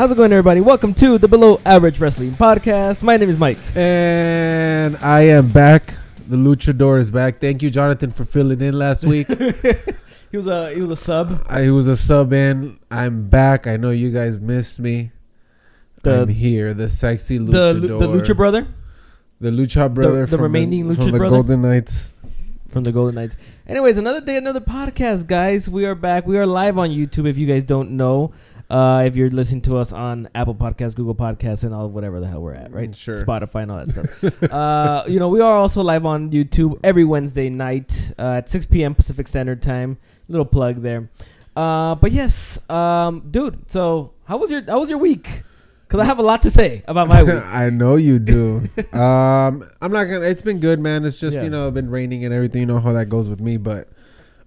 How's it going, everybody? Welcome to the Below Average Wrestling Podcast. My name is Mike. And I am back. The Luchador is back. Thank you, Jonathan, for filling in last week. He was a sub. He was a sub in. I'm back. I know you guys missed me. I'm here. The sexy Luchador. The Lucha brother. The Lucha brother. The remaining Lucha from the brother. Golden Knights. From the Golden Knights. Anyways, another day, another podcast, guys. We are back. We are live on YouTube, if you guys don't know. If you're listening to us on Apple Podcasts, Google Podcasts, and all whatever the hell we're at, right? Sure. Spotify and all that stuff. We are also live on YouTube every Wednesday night at 6 p.m. Pacific Standard Time. Little plug there. But yes, dude. So how was your week? Because I have a lot to say about my week. I know you do. I'm not gonna. It's been good, man. It's just been raining and everything. You know how that goes with me, but.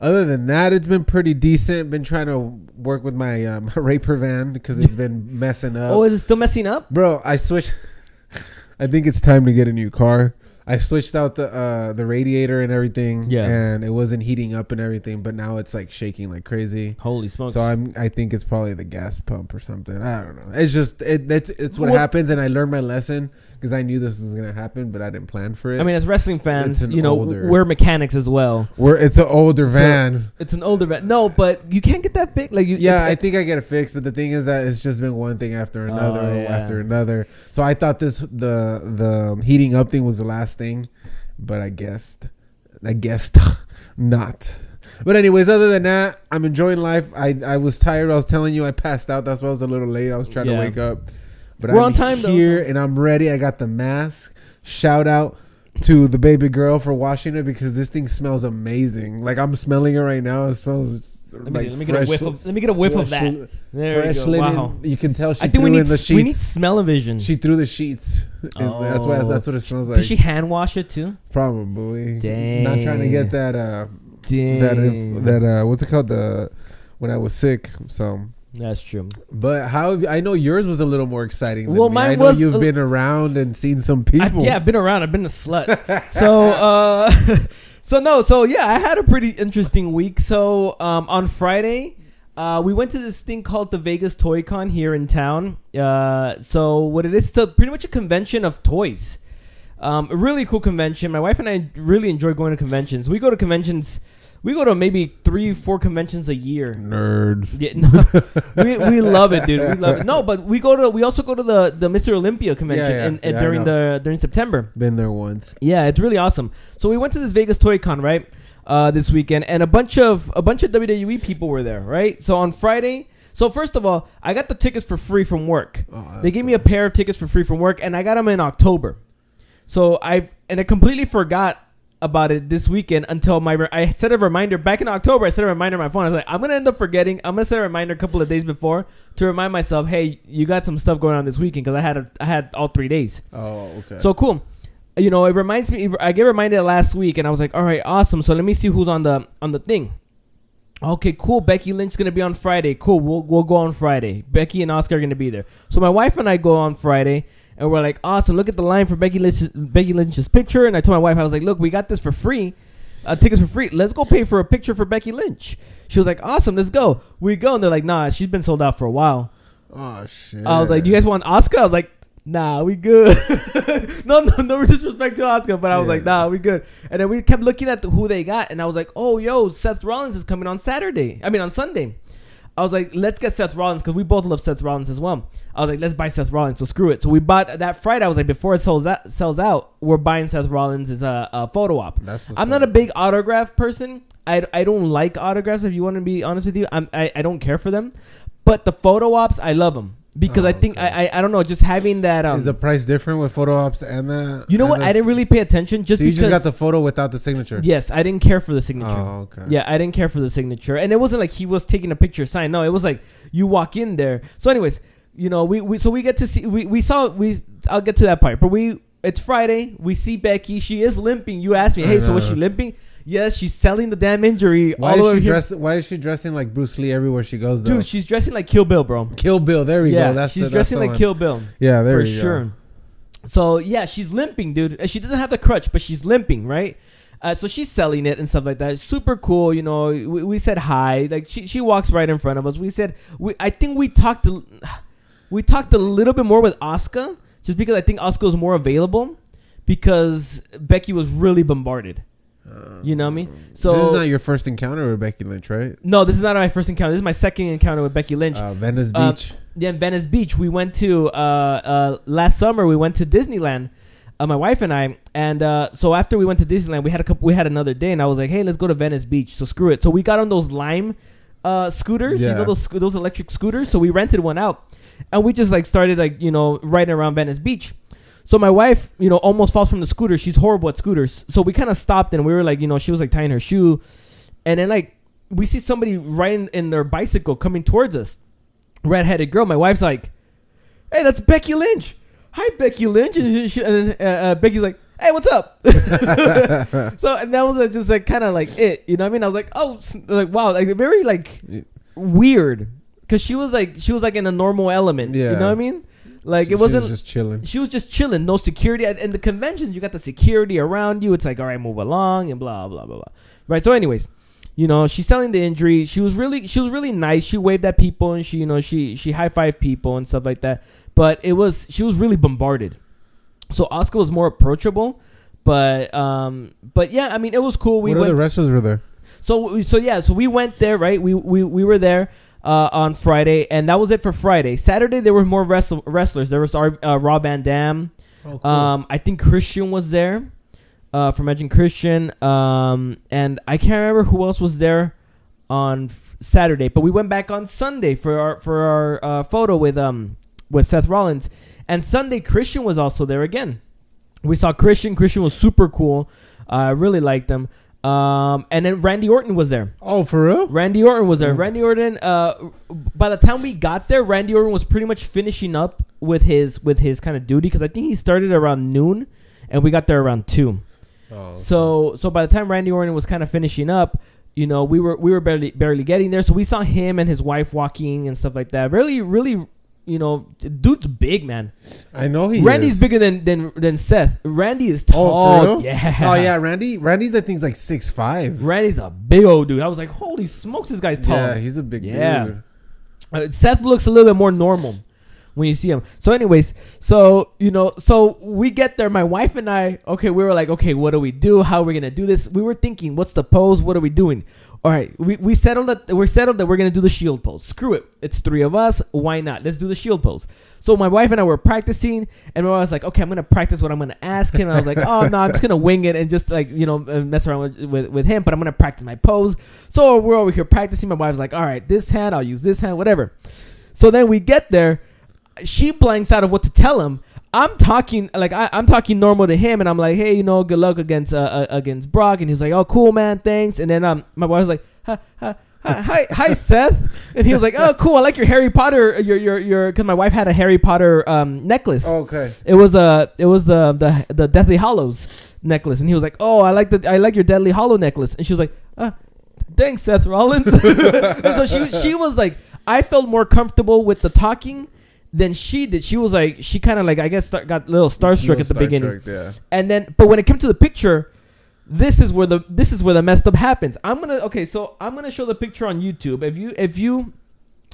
Other than that, it's been pretty decent. Been trying to work with my Raper van because it's been messing up. Oh, is it still messing up? Bro, I switched. I think it's time to get a new car. I switched out the radiator and everything. Yeah. And it wasn't heating up and everything, but now it's like shaking like crazy. Holy smokes. So I think it's probably the gas pump or something. I don't know. It's just it's what happens, and I learned my lesson because I knew this was gonna happen, but I didn't plan for it. I mean, as wrestling fans, we're mechanics as well. It's an older van. It's an older van. No, but you can't get that fixed. I think I get it fixed, but the thing is that it's just been one thing after another after another. So I thought the heating up thing was the last thing, but I guessed not. But anyways, other than that, I'm enjoying life. I was tired. I was telling you I passed out. That's why I was a little late. I was trying to wake up. But we're I'm on time here though. And I'm ready. I got the mask. Shout out to the baby girl for washing it because this thing smells amazing. Like I'm smelling it right now. It smells let me get a whiff of that. There fresh you go. linen. Wow. You can tell she threw in the sheets. We need smell-o-vision. She threw the sheets. Oh. That's what it smells like. Did she hand wash it too? Probably. Dang. Not trying to get that what's it called, when I was sick. So that's true. But I know yours was a little more exciting than me. Mine I know you've been around and seen some people. I've been around. I've been a slut. I had a pretty interesting week. So on Friday, we went to this thing called the Vegas Toy Con here in town. So what it is, it's pretty much a convention of toys. A really cool convention. My wife and I really enjoy going to conventions. We go to conventions. We go to maybe 3-4 conventions a year. Nerds. Yeah, no, we love it, dude. We love it. No, but we also go to the Mr. Olympia convention during September. Been there once. Yeah, it's really awesome. So we went to this Vegas Toy Con, right? This weekend, and a bunch of WWE people were there, right? So on Friday. So first of all, I got the tickets for free from work. They gave me a pair of tickets for free from work, and I got them in October. So I completely forgot about it this weekend until I set a reminder back in October. I set a reminder on my phone. I was like, I'm gonna end up forgetting. I'm gonna set a reminder a couple of days before to remind myself, hey, you got some stuff going on this weekend because I had all 3 days. Oh, okay. So cool. It reminds me. I get reminded last week, and I was like, all right, awesome. So let me see who's on the thing. Okay, cool. Becky Lynch's gonna be on Friday. Cool. We'll go on Friday. Becky and Oscar are gonna be there. So my wife and I go on Friday. And we're like, awesome, look at the line for Becky Lynch's picture. And I told my wife, I was like, look, we got this for free. Tickets for free. Let's go pay for a picture for Becky Lynch. She was like, awesome, let's go. We go. And they're like, nah, she's been sold out for a while. Oh, shit. I was like, do you guys want Oscar? I was like, nah, we good. no disrespect to Oscar, but I was like, nah, we good. And then we kept looking at who they got. And I was like, oh, yo, Seth Rollins is coming on Sunday. I was like, let's get Seth Rollins because we both love Seth Rollins as well. I was like, let's buy Seth Rollins, so screw it. So we bought that Friday. I was like, before it sells out, we're buying Seth Rollins as a photo op. I'm not a big autograph person. I don't like autographs, if you want to be honest with you. I don't care for them. But the photo ops, I love them. Because I think, I don't know, just having that... is the price different with photo ops and the... You know what? I didn't really pay attention because... So you just got the photo without the signature? Yes, I didn't care for the signature. Oh, okay. Yeah, I didn't care for the signature. And it wasn't like he was taking a picture sign. No, it was like you walk in there. So anyways, we get to see... I'll get to that part. But it's Friday. We see Becky. She is limping. You asked me, hey, so was she limping? Yes, she's selling the damn injury. Why is she dressing like Bruce Lee everywhere she goes, though? Dude, she's dressing like Kill Bill, bro. Kill Bill, there we go. She's dressing like Kill Bill. Yeah, there we go. For sure. So, yeah, she's limping, dude. She doesn't have the crutch, but she's limping, right? So she's selling it and stuff like that. It's super cool. We said hi. Like, she walks right in front of us. I think we talked to... We talked a little bit more with Asuka, just because I think Asuka was more available, because Becky was really bombarded. You know what I mean? So this is not your first encounter with Becky Lynch, right? No, this is not my first encounter. This is my second encounter with Becky Lynch. Venice Beach. Yeah, in Venice Beach. We went to last summer. We went to Disneyland, my wife and I. And so after we went to Disneyland, we had another day, and I was like, hey, let's go to Venice Beach. So screw it. So we got on those Lime scooters. Yeah. You know those electric scooters. So we rented one out, and we just like started like riding around Venice Beach. So my wife, almost falls from the scooter. She's horrible at scooters. So we kind of stopped, and we were like, she was like tying her shoe. And then like we see somebody riding in their bicycle coming towards us. Redheaded girl. My wife's like, hey, that's Becky Lynch. Hi, Becky Lynch. And then Becky's like, hey, what's up? So, and that was just like kind of like it. You know what I mean? I was like, oh, like, wow. Like very like weird. Because she was like in a normal element. Yeah. You know what I mean? Like it wasn't. She was just chilling. She was just chilling. No security. And the conventions, you got the security around you. It's like, all right, move along and blah blah blah blah. Right. So, anyways, she's selling the injury. She was really nice. She waved at people and she high fived people and stuff like that. But she was really bombarded. So Asuka was more approachable. But yeah, I mean, it was cool. What other wrestlers were there? So we went there. Right. We were there. On Friday, and that was it for Friday. Saturday there were more wrestlers. There was Rob Van Dam. Oh, cool. I think Christian was there, from Edge and Christian, and I can't remember who else was there on Saturday. But we went back on Sunday for our photo with Seth Rollins, and Sunday Christian was also there again. We saw Christian. Christian was super cool. I really liked him. And then Randy Orton was there. Oh, for real? Randy Orton was there. Randy Orton, by the time we got there, Randy Orton was pretty much finishing up with his kind of duty, because I think he started around noon and we got there around 2. Oh, okay. So by the time Randy Orton was kind of finishing up, we were barely getting there. So we saw him and his wife walking and stuff like that. Really, dude's big, man. I know Randy's bigger than Seth. Randy is tall. Oh, for real? Yeah. Oh, yeah. Randy's I think like 6'5". Randy's a big old dude. I was like, holy smokes, this guy's tall. Yeah, he's a big dude. Seth looks a little bit more normal when you see him. So anyways, so we get there. My wife and I, we were like, okay, what do we do? How are we going to do this? We were thinking, what's the pose? What are we doing? All right, we settled that we're going to do the shield pose. Screw it. It's 3 of us. Why not? Let's do the shield pose. So my wife and I were practicing, and I was like, okay, I'm going to practice what I'm going to ask him. And I was like, oh, no, I'm just going to wing it and just like, mess around with him, but I'm going to practice my pose. So we're over here practicing. My wife's like, all right, this hand, I'll use this hand, whatever. So then we get there. She blanks out of what to tell him. I'm talking normal to him, and I'm like, hey, good luck against Brock, and he's like, oh, cool, man, thanks. And then my wife's like, hi, Seth, and he was like, oh, cool, I like your Harry Potter, your because my wife had a Harry Potter necklace. Oh, okay. It was the Deathly Hallows necklace, and he was like, oh, I like your Deathly Hallow necklace, and she was like, thanks, Seth Rollins. And so she was like, I felt more comfortable with the talking than she did. She was like, she kind of like, I guess got a little starstruck at the beginning. Yeah. And then, but when it came to the picture, this is where the messed up happens. I'm gonna show the picture on YouTube. If you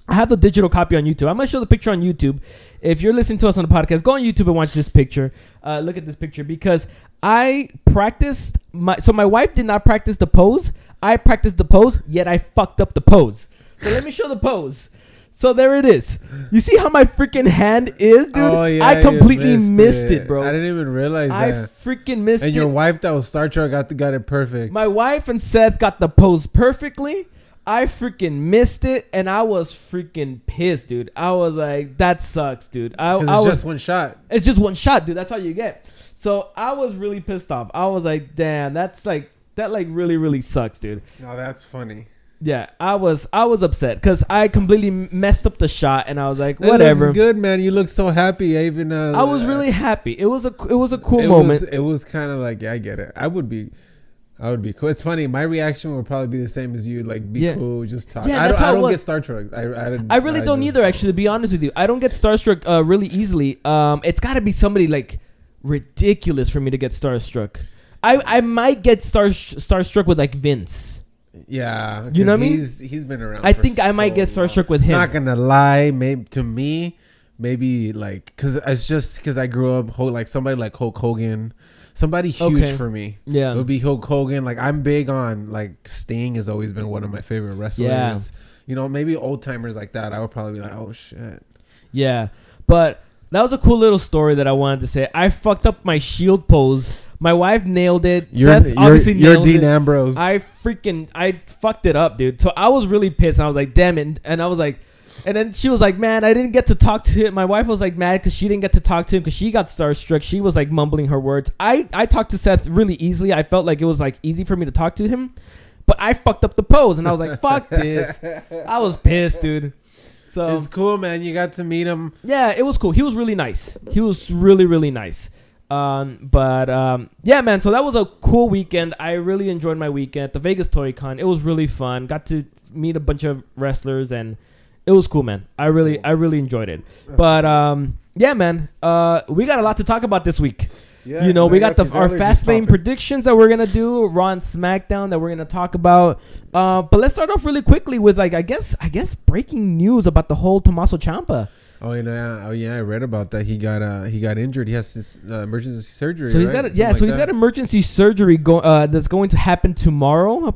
I have the digital copy on YouTube. I'm gonna show the picture on YouTube. If you're listening to us on the podcast, go on YouTube and watch this picture. Look at this picture, because I practiced my wife did not practice the pose. I practiced the pose, yet I fucked up the pose. So let me show the pose. So there it is. You see how my freaking hand is, dude? Oh, yeah, I completely missed it, bro. I didn't even realize that. I freaking missed it. And your wife that was Star Trek got it perfect. My wife and Seth got the pose perfectly. I freaking missed it, and I was freaking pissed, dude. I was like, that sucks, dude. It's just one shot. It's just one shot, dude. That's all you get. So I was really pissed off. I was like, damn, that really, really sucks, dude. No, that's funny. Yeah, I was upset because I completely messed up the shot, and I was like, whatever. It looks good, man. You look so happy. I was really happy. It was a cool moment. It was kind of like, yeah, I get it. I would be cool. It's funny. My reaction would probably be the same as you. Like, be cool, just talk. Yeah, I don't get starstruck. I really don't either. Actually, to be honest with you, I don't get starstruck really easily. It's got to be somebody like ridiculous for me to get starstruck. I might get starstruck with like Vince. Yeah, you know what I mean. He's been around. I think I might get starstruck with him. Not gonna lie, maybe to me, maybe like because I grew up like somebody like Hulk Hogan, somebody huge for me. Yeah, it would be Hulk Hogan. Like I'm big on like Sting has always been one of my favorite wrestlers. Yeah. You know, maybe old timers like that. I would probably be like, oh shit. Yeah, but that was a cool little story that I wanted to say. I fucked up my Shield pose. My wife nailed it. Seth obviously nailed it. You're Dean Ambrose. I fucked it up, dude. So I was really pissed. And I was like, damn it. And I was like, and then she was like, man, I didn't get to talk to him. My wife was like mad because she didn't get to talk to him because she got starstruck. She was like mumbling her words. I talked to Seth really easily. I felt like it was like easy for me to talk to him. But I fucked up the pose. And I was like, fuck this. I was pissed, dude. So it's cool, man. You got to meet him. Yeah, it was cool. He was really nice. He was really, really nice. Yeah, man. So that was a cool weekend. I really enjoyed my weekend at the Vegas Toy Con. It was really fun. Got to meet a bunch of wrestlers, and it was cool, man. I really enjoyed it. But yeah, man. We got a lot to talk about this week. Yeah, you know, we got our Fastlane predictions that we're gonna do, Raw and SmackDown that we're gonna talk about. But let's start off really quickly with like I guess breaking news about the whole Tommaso Ciampa. Oh yeah, I read about that. He got injured. He has this emergency surgery. So he's got he's got emergency surgery that's going to happen tomorrow,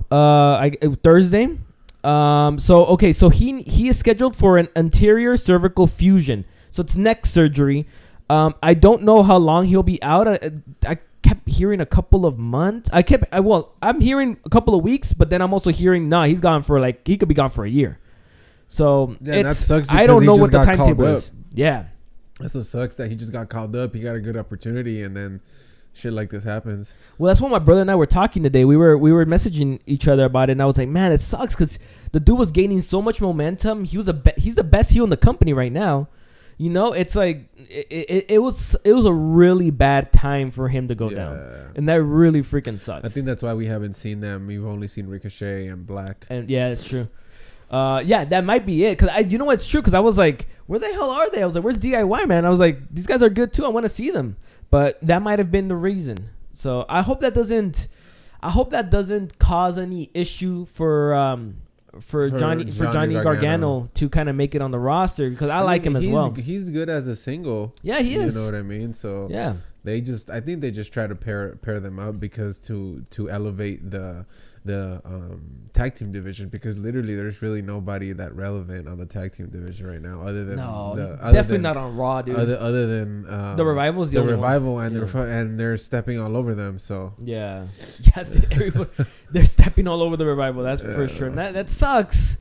Thursday. So he is scheduled for an anterior cervical fusion. So it's neck surgery. I don't know how long he'll be out. I kept hearing a couple of months. I'm hearing a couple of weeks, but then I'm also hearing he's gone for he could be gone for a year. So that sucks. I don't know what the timetable is. Yeah, that's what sucks that he just got called up. He got a good opportunity, and then shit like this happens. Well, that's what my brother and I were talking today. We were messaging each other about it, and I was like, man, it sucks because the dude was gaining so much momentum. He's the best heel in the company right now. You know, it's like it was a really bad time for him to go down, and that really freaking sucks. I think that's why we haven't seen them. We've only seen Ricochet and Black. And yeah, it's true. Yeah, that might be it. Cause you know what, it's true. Cause I was like, where the hell are they? I was like, where's DIY, man? I was like, these guys are good too. I want to see them, but that might have been the reason. So I hope that doesn't cause any issue for Johnny Gargano to kind of make it on the roster because I like him as well. He's good as a single. Yeah, he is. You know what I mean? So yeah, I think they just try to pair them up because to elevate the tag team division because literally there's really nobody that relevant on the tag team division right now other than definitely not on Raw, dude. Other than the Revival's the only Revival one. And they're stepping all over them. So yeah, they're stepping all over the Revival. That's for sure. And that sucks,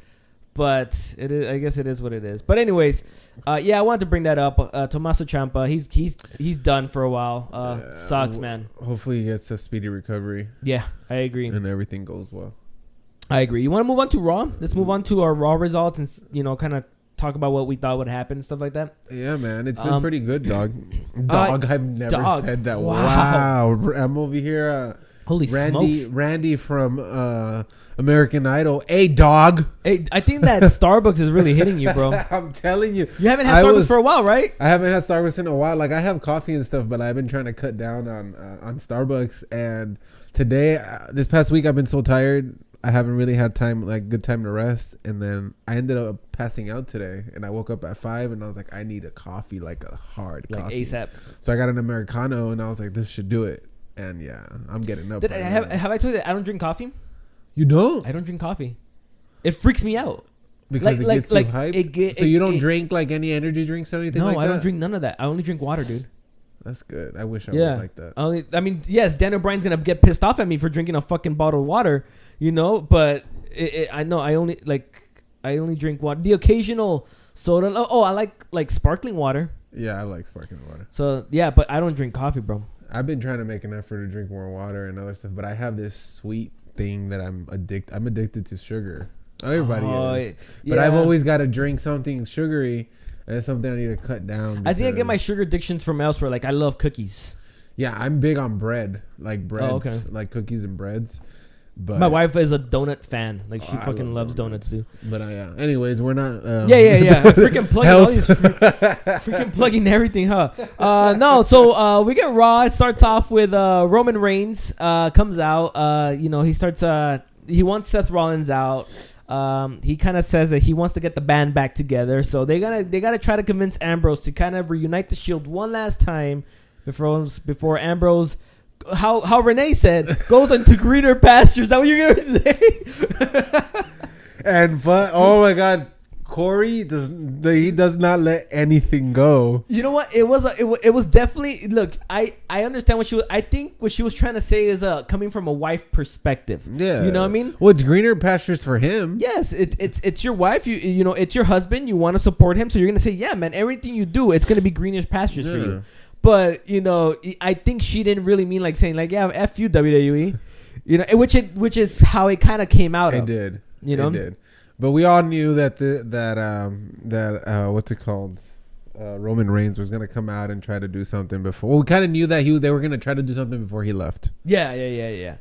but it is. I guess it is what it is. But anyways, I wanted to bring that up. Tommaso Ciampa, he's done for a while. Sucks, man. Hopefully he gets a speedy recovery. Yeah, I agree. And everything goes well. I agree. You want to move on to Raw? Let's move on to our Raw results and kind of talk about what we thought would happen and stuff like that. Yeah, man. It's been pretty good, dog. I've never said that. Wow. I'm over here. Holy smokes. Randy from American Idol. Hey, dog. Hey, I think that Starbucks is really hitting you, bro. I'm telling you. You haven't had Starbucks for a while, right? I haven't had Starbucks in a while. Like, I have coffee and stuff, but I've been trying to cut down on Starbucks. And today, this past week, I've been so tired. I haven't really had good time to rest. And then I ended up passing out today. And I woke up at 5 and I was like, I need a coffee, like a hard coffee. Like ASAP. So I got an Americano and I was like, this should do it. And yeah, I'm getting up. Have I told you that I don't drink coffee? You don't? I don't drink coffee. It freaks me out. Because it gets you hyped? So you don't drink like any energy drinks or anything like that? No, I don't drink none of that. I only drink water, dude. That's good. I wish I was like that. I mean, yes, Daniel Bryan's going to get pissed off at me for drinking a fucking bottle of water, but I know I only drink water. The occasional soda. Oh, I like sparkling water. Yeah, I like sparkling water. So, yeah, but I don't drink coffee, bro. I've been trying to make an effort to drink more water and other stuff, but I have this sweet thing that I'm addicted to sugar. Everybody is. But I've always got to drink something sugary. And it's something I need to cut down. I think I get my sugar addictions from elsewhere. Like, I love cookies. Yeah, I'm big on bread. Like breads. Like cookies and breads. But my wife is a donut fan. Like, she fucking loves donuts, dude. But anyways, we're not. Yeah. Freaking plugging all these. Freaking plugging everything, huh? No. So we get Raw. It starts off with Roman Reigns comes out. He starts. He wants Seth Rollins out. He kind of says that he wants to get the band back together. So they gotta try to convince Ambrose to kind of reunite the Shield one last time before Ambrose, how Renee said, goes into greener pastures. Is that what you're gonna say? But oh my God, Corey does not let anything go. You know what? It was definitely, look, I understand I think what she was trying to say is coming from a wife perspective. Yeah. You know what I mean? Well, it's greener pastures for him. Yes, it's your wife. You know, it's your husband. You want to support him, so you're gonna say, yeah, man, everything you do, it's gonna be greenish pastures for you. But you know, I think she didn't really mean like saying like, yeah, F you, WWE. You know, which is how it kind of came out. It did. You know, it did. But we all knew that what's it called? Roman Reigns was gonna come out and try to do something before. Well, we kind of knew that they were gonna try to do something before he left. Yeah.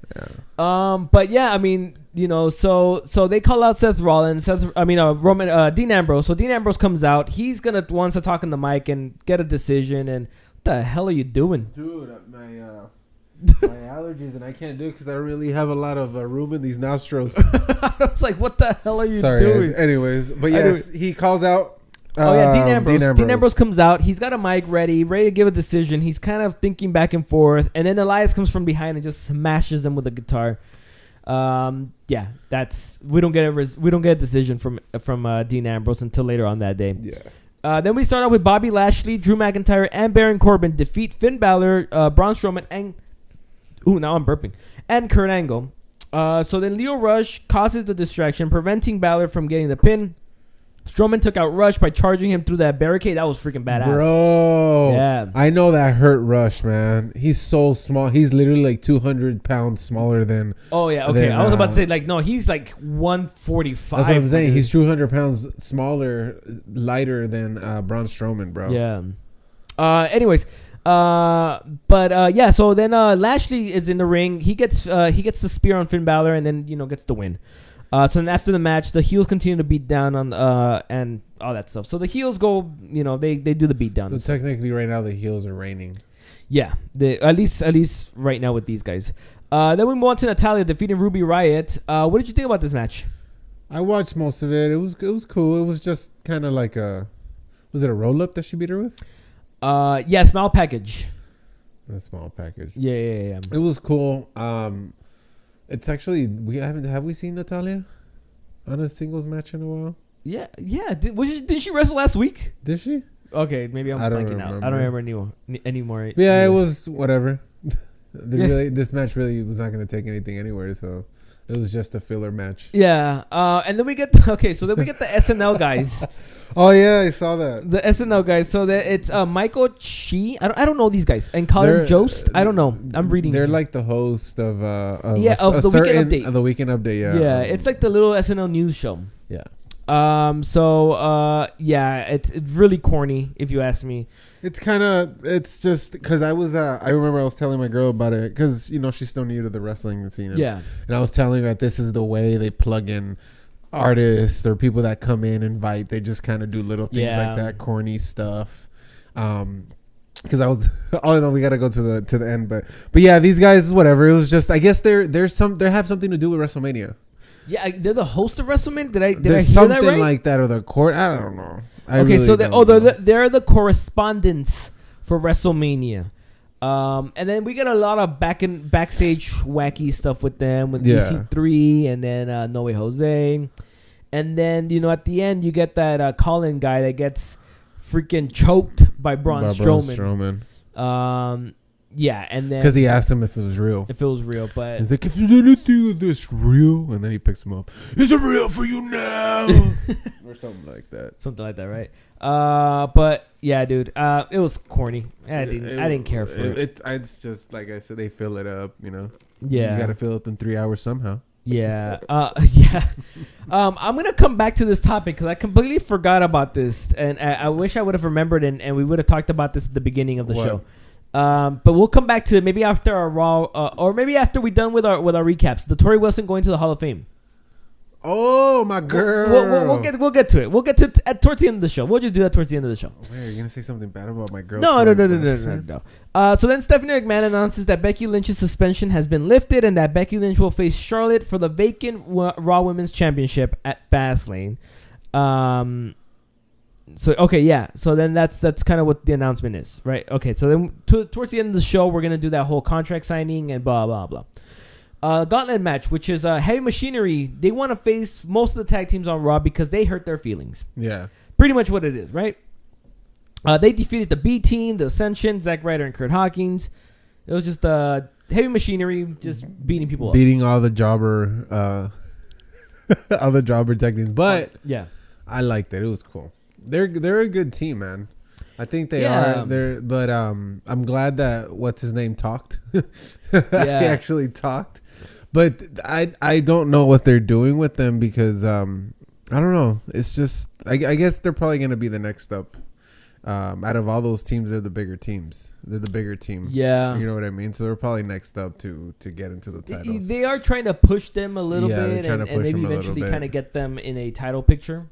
But yeah, I mean, you know, so they call out Seth Rollins. Dean Ambrose. So Dean Ambrose comes out. He's wants to talk on the mic and get a decision. And what the hell are you doing, dude? My allergies, and I can't do it because I don't really have a lot of room in these nostrils. I was like, what the hell are you doing? Guys. Anyways, but yes, he calls out. Dean Ambrose. Dean Ambrose comes out. He's got a mic ready to give a decision. He's kind of thinking back and forth, and then Elias comes from behind and just smashes him with a guitar. We don't get a decision from Dean Ambrose until later on that day. Yeah. Then we start out with Bobby Lashley, Drew McIntyre, and Baron Corbin defeat Finn Balor, Braun Strowman, and now I'm burping, and Kurt Angle. So then Lio Rush causes the distraction, preventing Balor from getting the pin. Strowman took out Rush by charging him through that barricade. That was freaking badass. Bro. Yeah. I know that hurt Rush, man. He's so small. He's literally like 200 pounds smaller than... Oh, yeah. Okay. I was about to say, like, no, he's like 145. That's what I'm saying. He's 200 pounds smaller, lighter than Braun Strowman, bro. Yeah. Anyways... so then Lashley is in the ring. He gets the spear on Finn Balor and then, you know, gets the win. So then after the match, the heels continue to beat down on and all that stuff. So the heels go, you know, they do the beat down. So technically right now the heels are reigning. Yeah, at least right now with these guys. Then we move on to Natalya defeating Ruby Riott. What did you think about this match? I watched most of it. It was cool. It was just kind of like was it a roll up that she beat her with? Yeah, small package. A small package. Yeah. It was cool. It's actually have we seen Natalya on a singles match in a while? Yeah. Did she wrestle last week? Did she? Okay, maybe I'm blanking out. I don't remember anymore. Yeah, it was whatever. This match really was not going to take anything anywhere, so it was just a filler match. Yeah. And then we get the SNL guys. Oh yeah, I saw that. The SNL guys. So that it's Michael Chi. I don't know these guys. And Colin Jost. I don't know. I'm reading. They're like the host of the Weekend Update. The Weekend Update. Yeah. Yeah, it's like the little SNL news show. Yeah. It's really corny if you ask me. It's just because I remember I was telling my girl about it because, you know, she's still new to the wrestling scene. Yeah. And I was telling her that this is the way they plug in artists or people that come in, invite. They just kind of do little things like that, corny stuff. Because oh no, we got to go to the end, but yeah, these guys, whatever. It was just, I guess they have something to do with WrestleMania. Yeah, they're the host of WrestleMania. Did I hear something that right? Like that, or the court? I don't know. They're the correspondents for WrestleMania. And then we get a lot of backstage wacky stuff with them with EC3 and then No Way Jose. And then, you know, at the end you get that Colin guy that gets freaking choked by Braun Strowman. Yeah, and then because he asked him if it was real. But he's like, "If there's anything of this real," and then he picks him up. Is it real for you now? Or something like that. Something like that, right? But yeah, dude, it was corny. I didn't care for it. It's just like I said, they fill it up, you know. Yeah, you got to fill it up in 3 hours somehow. Yeah. Yeah. I'm gonna come back to this topic because I completely forgot about this, and I wish I would have remembered, and we would have talked about this at the beginning of the show. But we'll come back to it maybe after our Raw, or maybe after we're done with our recaps. The Torrie Wilson going to the Hall of Fame. Oh, my girl. We'll get to it. We'll get to towards the end of the show. We'll just do that towards the end of the show. Wait, are you gonna say something bad about my girl? No. So then Stephanie McMahon announces that Becky Lynch's suspension has been lifted and that Becky Lynch will face Charlotte for the vacant Raw Women's Championship at Fastlane. So okay, yeah. So then that's kind of what the announcement is, right? Okay. So then towards the end of the show, we're gonna do that whole contract signing and blah blah blah. Gauntlet match, which is Heavy Machinery. They want to face most of the tag teams on Raw because they hurt their feelings. Yeah. Pretty much what it is, right? They defeated the B Team, the Ascension, Zack Ryder and Kurt Hawkins. It was just Heavy Machinery just beating people up. Beating all the jobber tag teams. But yeah, I liked it. It was cool. They're a good team, man. I think they are. But I'm glad that what's his name talked. He actually talked. But I don't know what they're doing with them because I don't know. It's just I guess they're probably gonna be the next up. Out of all those teams, they're the bigger teams. They're the bigger team. Yeah, you know what I mean. So they're probably next up to get into the titles. They are trying to push them a little bit, and maybe eventually kind of get them in a title picture.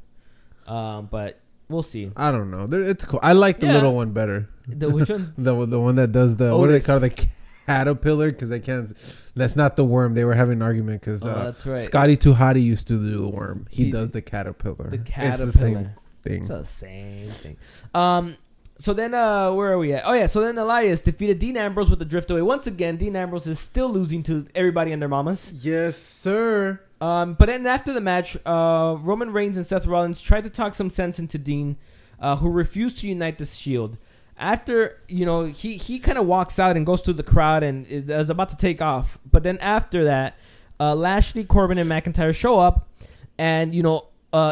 But we'll see. I don't know. It's cool. I like the little one better. The which one? the one that does the what do they call it? The caterpillar, because they can't. That's not the worm. They were having an argument because that's right. Scotty Too Hotty used to do the worm. He does the caterpillar. The caterpillar. It's the same thing. It's the same thing. So then where are we at? Oh yeah. So then Elias defeated Dean Ambrose with the drift away. Once again, Dean Ambrose is still losing to everybody and their mamas. Yes, sir. But then after the match, Roman Reigns and Seth Rollins tried to talk some sense into Dean, who refused to unite the Shield. After, he kind of walks out and goes through the crowd and is about to take off. But then after that, Lashley, Corbin, and McIntyre show up and,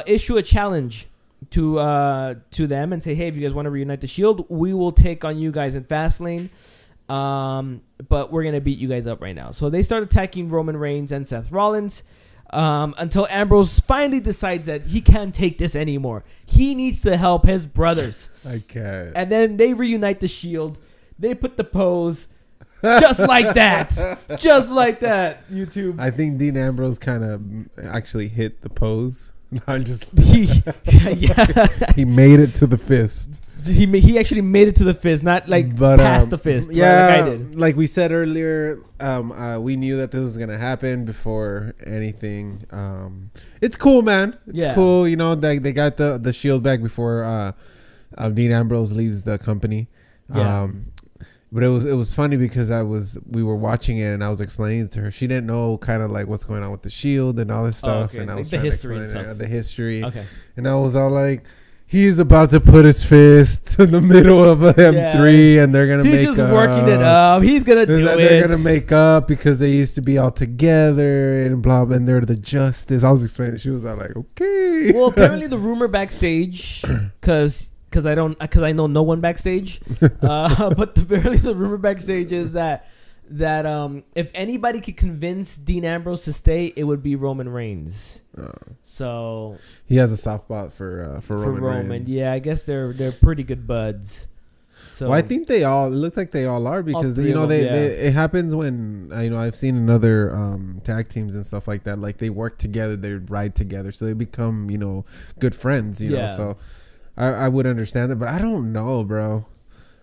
issue a challenge to them and say, hey, if you guys want to reunite the Shield, we will take on you guys in Fastlane. But we're going to beat you guys up right now. So they start attacking Roman Reigns and Seth Rollins. Until Ambrose finally decides that he can't take this anymore. He needs to help his brothers. I can't. And then they reunite the Shield. They put the pose just like that. Just like that, YouTube. I think Dean Ambrose kind of actually hit the pose. Not just he made it to the fist. He actually made it to the fist, not past the fist. Yeah, like I did. Like we said earlier, we knew that this was gonna happen before anything. It's cool, man. It's cool. They got the Shield back before Dean Ambrose leaves the company. Yeah. But it was funny because we were watching it and I was explaining it to her. She didn't know kind of like what's going on with the Shield and all this stuff. Okay. And I was the history and stuff. The history. Okay. And I was all like, he's about to put his fist in the middle of a M3 and they're going to make up. He's just working it up. He's going to do it. They're going to make up because they used to be all together and blah, blah, and they're the Justice. I was explaining. She was all like, okay. Well, apparently the rumor backstage, because I know no one backstage, but apparently the rumor backstage is that if anybody could convince Dean Ambrose to stay, it would be Roman Reigns. So he has a soft spot for Roman Reigns. Yeah, I guess they're pretty good buds. So I think it looks like they all are because it happens when I've seen in other tag teams and stuff like that. Like they work together, they ride together, so they become good friends. So I would understand it, but I don't know, bro.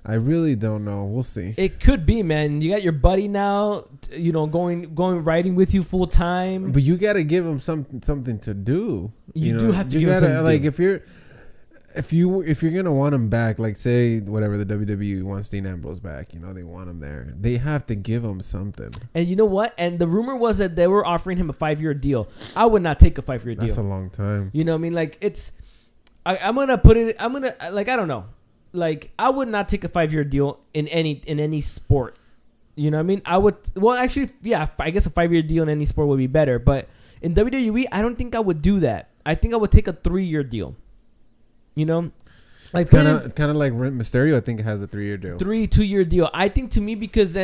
I really don't know. We'll see. It could be, man. You got your buddy now, going riding with you full time. But you got to give him something to do. You do have to give him something like if you're gonna want him back, like say whatever the WWE wants Dean Ambrose back, they want him there. They have to give him something. And you know what? And the rumor was that they were offering him a 5-year deal. I would not take a 5-year deal. That's a long time. You know what I mean? Like I'm gonna put it. I don't know. Like I would not take a 5-year deal in any sport. You know what I mean? I would. Well, actually, yeah. I guess a 5-year deal in any sport would be better. But in WWE, I don't think I would do that. I think I would take a 3-year deal. Like kind of like Mysterio. I think it has a 3-year deal. 2-year deal. I think to me because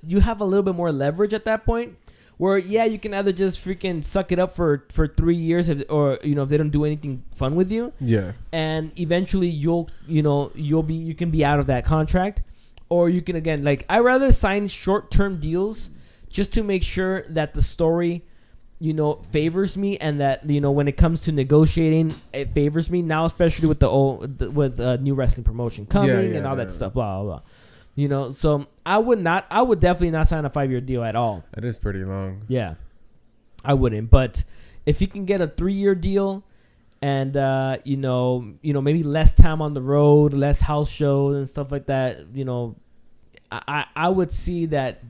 you have a little bit more leverage at that point. Where you can either just freaking suck it up for 3 years, if they don't do anything fun with you. Yeah. And eventually you can be out of that contract, or you can I rather sign short-term deals just to make sure that the story favors me, and that when it comes to negotiating, it favors me now, especially with the new wrestling promotion coming and all that stuff. Blah blah blah. So I would definitely not sign a 5-year deal at all. That is pretty long. Yeah, I wouldn't. But if you can get a 3-year deal, and maybe less time on the road, less house shows and stuff like that, I would see that.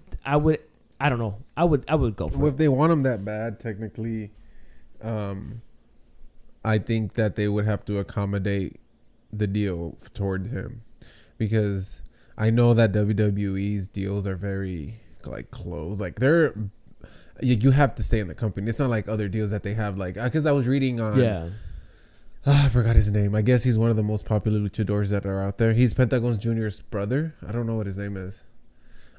I don't know. I would go for it. Well, if they want him that bad, technically, I think that they would have to accommodate the deal toward him, because I know that WWE's deals are very close. You have to stay in the company. It's not like other deals that they have. Because I was reading on. I forgot his name. I guess he's one of the most popular luchadors that are out there. He's Pentagon Jr.'s brother. I don't know what his name is.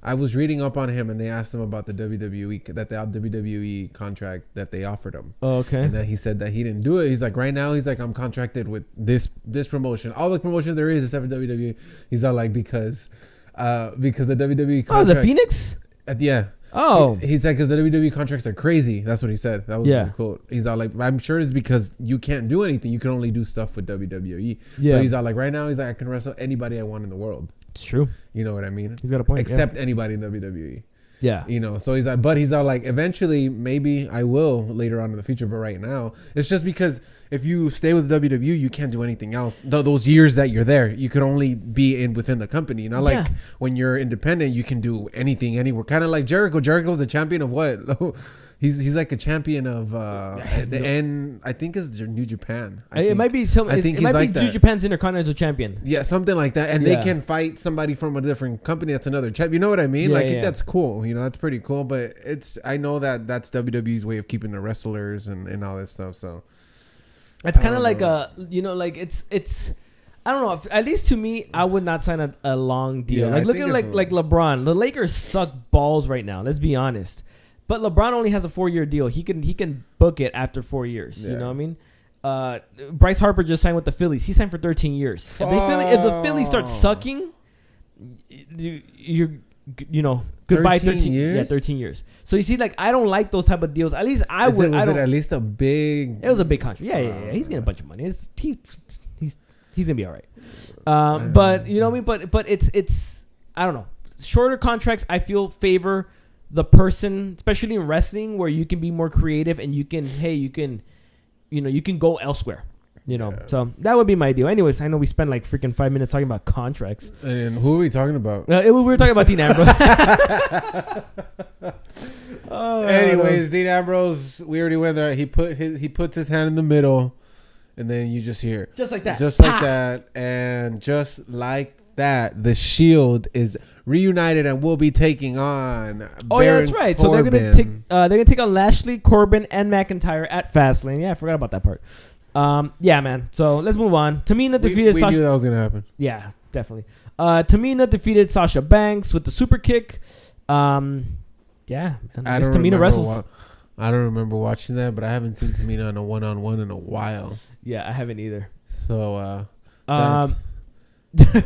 I was reading up on him, and they asked him about the WWE contract that they offered him. Oh, okay. And then he said that he didn't do it. He's like, right now, I'm contracted with this promotion. All the promotions there is except for WWE. He's all like, because the WWE contracts. Oh, the Phoenix? Yeah. Oh. He's like, because the WWE contracts are crazy. That's what he said. That was the quote. He's all like, I'm sure it's because you can't do anything. You can only do stuff with WWE. Yeah. So he's all like, right now, I can wrestle anybody I want in the world. It's true. You know what I mean? He's got a point. Except anybody in WWE. Yeah. So he's like, but he's all like, eventually, maybe I will later on in the future. But right now, it's just because if you stay with WWE, you can't do anything else. Those years that you're there, you could only be within the company. Not like when you're independent, you can do anything, anywhere. Kind of like Jericho. Jericho's a champion of what? He's like a champion of I think it's New Japan. It might be some. I think it might be New Japan's Intercontinental Champion. Yeah, something like that. And they can fight somebody from a different company that's another champ. You know what I mean? That's cool. That's pretty cool. But I know that's WWE's way of keeping the wrestlers and all this stuff. So it's kind of like it's. I don't know. At least to me, I would not sign a long deal. Look at like LeBron. The Lakers suck balls right now. Let's be honest. But LeBron only has a 4-year deal. He can book it after 4 years. Yeah. You know what I mean? Bryce Harper just signed with the Phillies. He signed for 13 years. If the Phillies start sucking, you're goodbye 13 years. Yeah, 13 years. So you see, I don't like those type of deals. At least I would. Was it at least a big? It was a big contract. Yeah. He's getting a bunch of money. He's gonna be all right. But you know what I mean? But it's I don't know. Shorter contracts I feel favor the person, especially in wrestling, where you can be more creative and you can go elsewhere. So that would be my deal. Anyways, I know we spent freaking 5 minutes talking about contracts. And who are we talking about? We were talking about Dean Ambrose. Anyways, Dean Ambrose, we already went there. He puts his hand in the middle, and then you just hear just like that, and just like that, the Shield is reunited and will be taking on. Baron that's right. Corbin. So they're gonna take on Lashley, Corbin, and McIntyre at Fastlane. Yeah, I forgot about that part. Yeah, man. So let's move on. Tamina defeated Sasha. We knew that was gonna happen. Yeah, definitely. Tamina defeated Sasha Banks with the super kick. Yeah, man. I Tamina wrestles. I don't remember watching that, but I haven't seen Tamina on a one-on-one in a while. Yeah, I haven't either. So,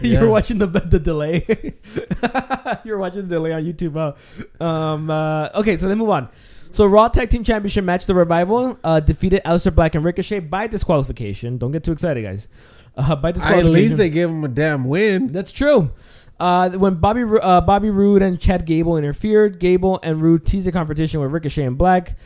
you're watching the delay. You're watching the delay on YouTube. Okay, so let's move on. So Raw Tag Team Championship match, The Revival defeated Aleister Black and Ricochet by disqualification. Don't get too excited, guys. By disqualification. At least they gave him a damn win. That's true. When Bobby Roode and Chad Gable interfered, Gable and Roode teased the confrontation with Ricochet and Black.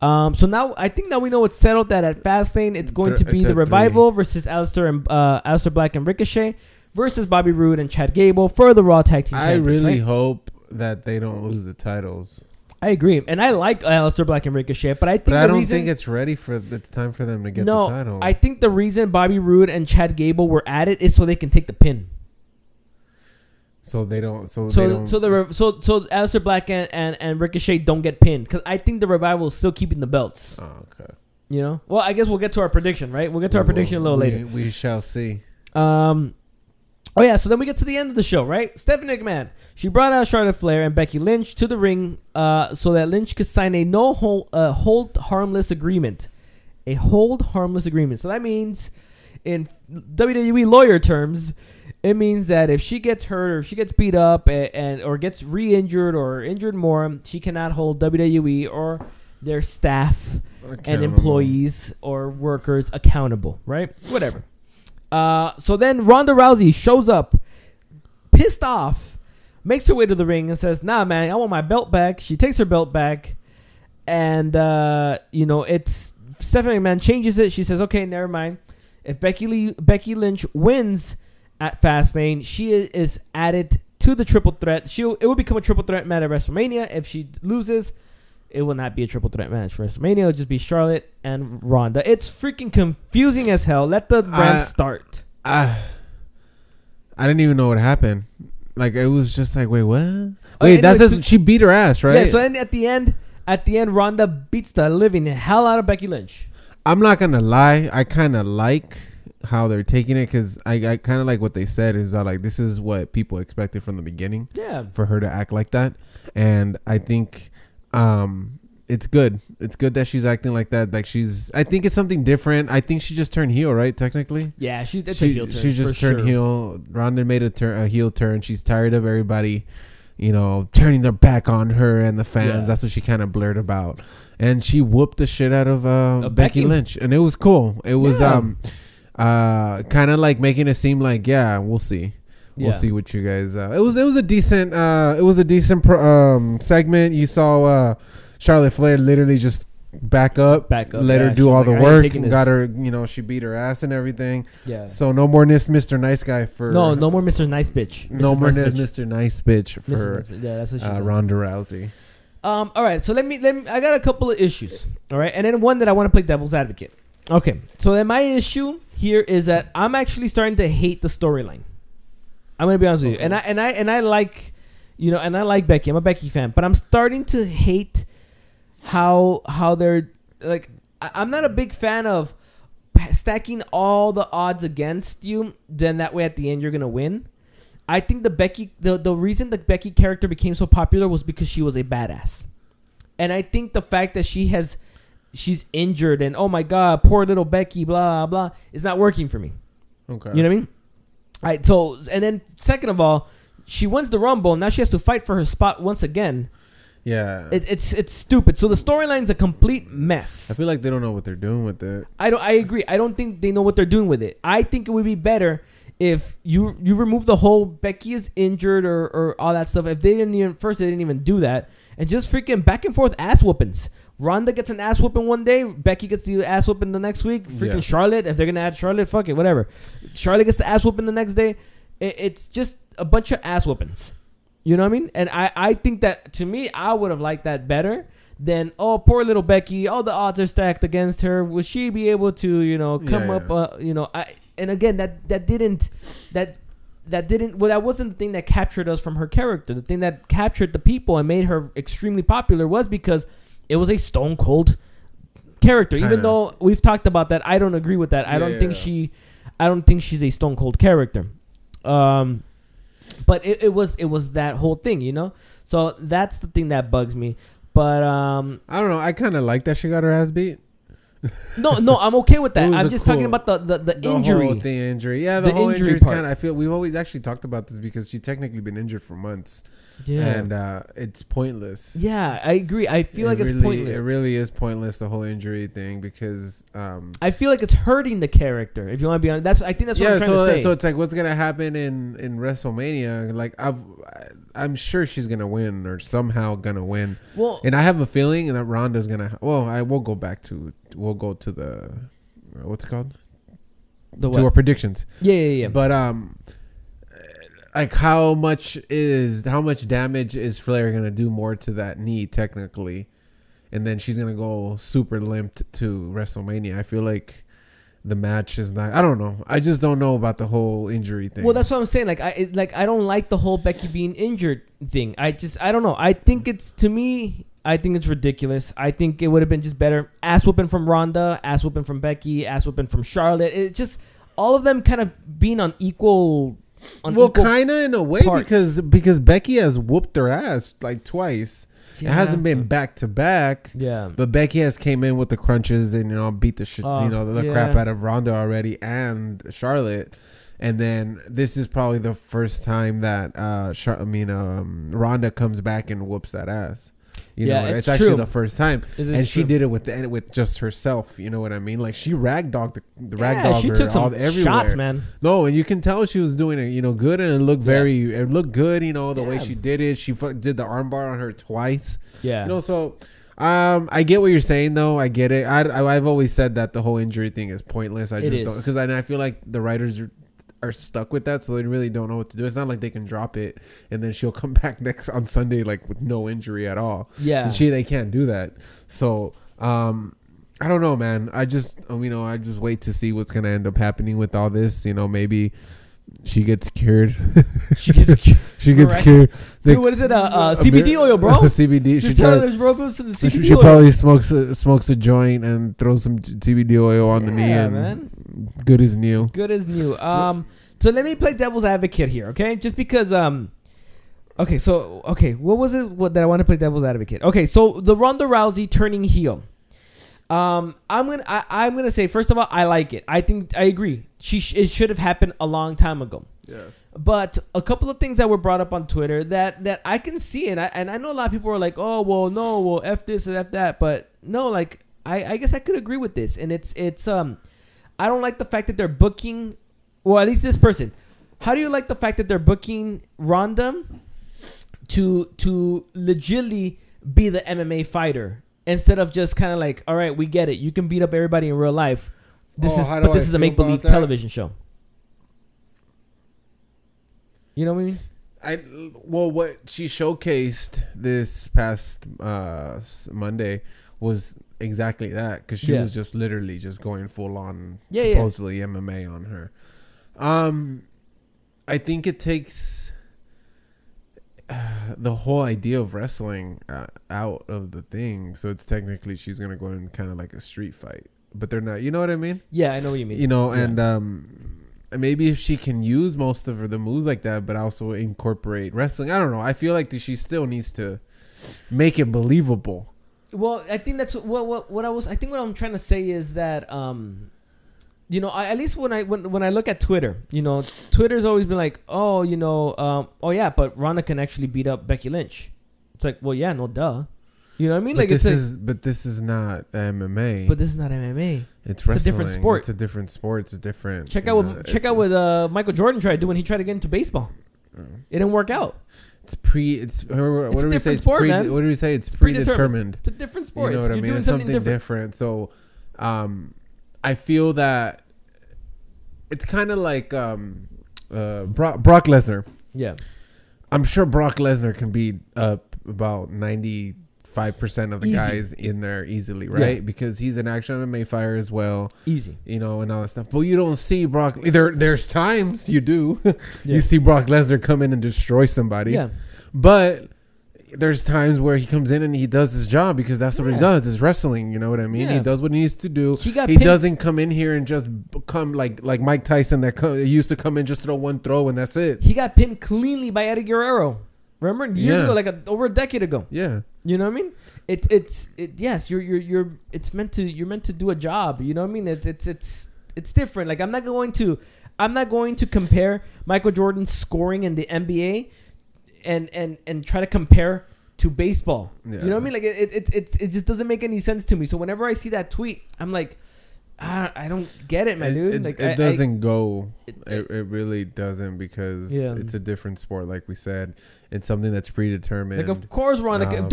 So now I think we know it's settled that at Fastlane it's going to be The Revival versus Aleister Black and Ricochet versus Bobby Roode and Chad Gable for the Raw Tag Team Championship. I really hope that they don't lose the titles. I agree, and I like Aleister Black and Ricochet, but I don't think it's ready for. It's time for them to get the titles. I think the reason Bobby Roode and Chad Gable were at it is so they can take the pin. So they don't. So Aleister Black and Ricochet don't get pinned because I think the Revival is still keeping the belts. Oh, okay. Well, I guess we'll get to our prediction, right? We'll get to our prediction a little later. We shall see. Oh yeah, so then we get to the end of the show, right? Stephanie McMahon, she brought out Charlotte Flair and Becky Lynch to the ring, so that Lynch could sign a hold harmless agreement. A hold harmless agreement. So that means, in WWE lawyer terms, it means that if she gets hurt or if she gets beat up or gets re-injured or injured more, she cannot hold WWE or their staff and employees or workers accountable, right? Whatever. So then Ronda Rousey shows up, pissed off, makes her way to the ring and says, "Nah, man, I want my belt back." She takes her belt back, and it's Stephanie McMahon changes it. She says, "Okay, never mind. If Becky Lynch wins at Fastlane, she is added to the triple threat. It will become a triple threat match at WrestleMania. If she loses, it will not be a triple threat match for WrestleMania. It'll just be Charlotte and Ronda." It's freaking confusing as hell. Let the rant start. I didn't even know what happened. Like, it was just like, wait, what? Wait, she beat her ass, right? Yeah. So then at the end, Ronda beats the living hell out of Becky Lynch. I'm not gonna lie. I kind of like how they're taking it, because I kind of like what they said is that, like, this is what people expected from the beginning. Yeah. For her to act like that, and I think it's good. It's good that she's acting like that. Like, I think it's something different. I think she just turned heel, right? Technically. Yeah, it's a heel turn. She just turned heel. Ronda made a heel turn. She's tired of everybody, turning their back on her and the fans. Yeah. That's what she kind of blurred about. And she whooped the shit out of Becky Lynch, and it was cool. It was kind of like making it seem like, yeah, we'll see. We'll see what you guys. It was a decent segment. You saw Charlotte Flair literally just back up, let her do all the work, and got her. She beat her ass and everything. Yeah. So no more Mr. Nice Guy for no more Mr. Nice Bitch. No more Mr. Nice Bitch for that's what she said. Ronda Rousey. All right. So let me. I got a couple of issues. All right, and then one that I want to play devil's advocate. Okay. So then my issue here is that I'm actually starting to hate the storyline. I'm gonna be honest with you, and I like, and I like Becky. I'm a Becky fan, but I'm starting to hate how they're like. I'm not a big fan of stacking all the odds against you. Then that way at the end you're gonna win. I think the reason the Becky character became so popular was because she was a badass, and I think the fact that she's injured and oh my god, poor little Becky, blah blah, is not working for me. Okay, you know what I mean? All right, so and then second of all, she wins the Rumble, and now she has to fight for her spot once again. Yeah, it's stupid. So the storyline's a complete mess. I feel like they don't know what they're doing with it. I agree. I don't think they know what they're doing with it. I think it would be better if you remove the whole Becky is injured or all that stuff. If they didn't even do that, and just freaking back and forth ass whoopings. Ronda gets an ass whooping one day. Becky gets the ass whooping the next week. Freaking Charlotte. If they're going to add Charlotte, fuck it, whatever. Charlotte gets the ass whooping the next day. It's just a bunch of ass whoopings. You know what I mean? And I think that, to me, I would have liked that better than, oh, poor little Becky. All the odds are stacked against her. Will she be able to, come up, and again, that wasn't the thing that captured us from her character. The thing that captured the people and made her extremely popular was because it was a stone cold character. Even though we've talked about that, I don't agree with that. I don't think she's a stone cold character. But it was that whole thing, So that's the thing that bugs me. But I don't know. I kind of like that she got her ass beat. No, I'm okay with that. I'm just talking about the injury. The injury. Yeah, the whole injury part. I feel we've always actually talked about this because she's technically been injured for months. Yeah. And it's pointless. Yeah, I agree. I feel like it's pointless. It really is pointless, the whole injury thing, because I feel like it's hurting the character. If you want to be honest, I think that's what I'm trying to say. So it's like, what's gonna happen in WrestleMania? Like, I'm sure she's gonna win or somehow gonna win. Well, and I have a feeling that Ronda's gonna. Well, I will go back to. We'll go to the what's it called? To our predictions. Yeah. But like how much damage is Flair gonna do more to that knee technically, and then she's gonna go super limped to WrestleMania. I feel like the match is not. I don't know. I just don't know about the whole injury thing. Well, that's what I'm saying. I don't like the whole Becky being injured thing. I don't know. I think it's ridiculous. I think it would have been just better. Ass whooping from Ronda, ass whooping from Becky, ass whooping from Charlotte. It's just all of them kind of being on equal. Kind of in a way because Becky has whooped her ass like twice. Yeah. It hasn't been back to back. Yeah. But Becky has came in with the crunches and beat the shit, the crap out of Ronda already and Charlotte. And then this is probably the first time that Ronda comes back and whoops that ass. You know, it's actually the first time, and she did it with just herself. You know what I mean? Like she ragdogged the ragdoll. She took some shots, man. No, and you can tell she was doing it, you know, good, and it looked it looked good. You know, the way she did it. She did the armbar on her twice. Yeah. You know, so I get what you're saying, though. I get it. I've always said that the whole injury thing is pointless. I just don't, because I feel like the writers are stuck with that, so they really don't know what to do. It's not like they can drop it and then she'll come back on Sunday like with no injury at all. Yeah, they can't do that. So I don't know, man. I just wait to see what's gonna end up happening with all this. You know, maybe she gets cured. She gets cured. Dude, what is it? CBD oil, bro. CBD. She probably smokes a joint and throws some CBD oil on the knee, and good as new. So let me play devil's advocate here, okay? Just because what was it that I want to play devil's advocate? Okay, so the Ronda Rousey turning heel. I'm gonna say, first of all, I like it. I agree. It should have happened a long time ago. Yeah. But a couple of things that were brought up on Twitter that I can see, and I know a lot of people are like, oh well, no, well, F this and F that, but no, like I guess I could agree with this, and it's I don't like the fact that they're booking, well, at least this person. How do you like the fact that they're booking Ronda to legitimately be the MMA fighter? Instead of just kind of like, all right, we get it. You can beat up everybody in real life. This is a make-believe television show. You know what I mean? What she showcased this past Monday was exactly that, because she was just literally just going full on supposedly MMA on her. I think it takes the whole idea of wrestling out of the thing, so it's technically she's gonna go in kind of like a street fight, but they're not. You know what I mean? Yeah, I know what you mean. You know, and maybe if she can use most of the moves like that, but also incorporate wrestling. I don't know. I feel like she still needs to make it believable. Well, I think that's what I'm trying to say is that you know, at least when I look at Twitter, you know, Twitter's always been like, oh, you know, but Ronda can actually beat up Becky Lynch. It's like, well, yeah, no, duh. You know what I mean? But this is not MMA. But this is not MMA. It's wrestling. It's a different sport. It's a different sport. It's a different. Check out what Michael Jordan tried to do when he tried to get into baseball. It didn't work out. What do we say? Sport, man. What do we say? It's predetermined. It's a different sport. You know what I mean? It's something different. So, I feel that it's kind of like Brock Lesnar. Yeah. I'm sure Brock Lesnar can beat up about 95% of the guys in there easily, right? Yeah. Because he's an actual MMA fighter as well. Easy. You know, and all that stuff. But you don't see Brock. There's times you do. You see Brock Lesnar come in and destroy somebody. Yeah. But there's times where he comes in and he does his job, because that's what he does, is wrestling. You know what I mean? He does what he needs to do. He doesn't come in here and just come like Mike Tyson that used to come in just throw one throw and that's it. He got pinned cleanly by Eddie Guerrero. Remember years ago, like over a decade ago. Yeah. You know what I mean? Yes, you're meant to do a job. You know what I mean? It's different. Like I'm not going to compare Michael Jordan's scoring in the NBA and try to compare to baseball. Yeah. You know what I mean? Like it just doesn't make any sense to me. So whenever I see that tweet, I'm like, I don't get it, man, dude. It doesn't go. It really doesn't, because it's a different sport, like we said. It's something that's predetermined. Like, of course, Ronda could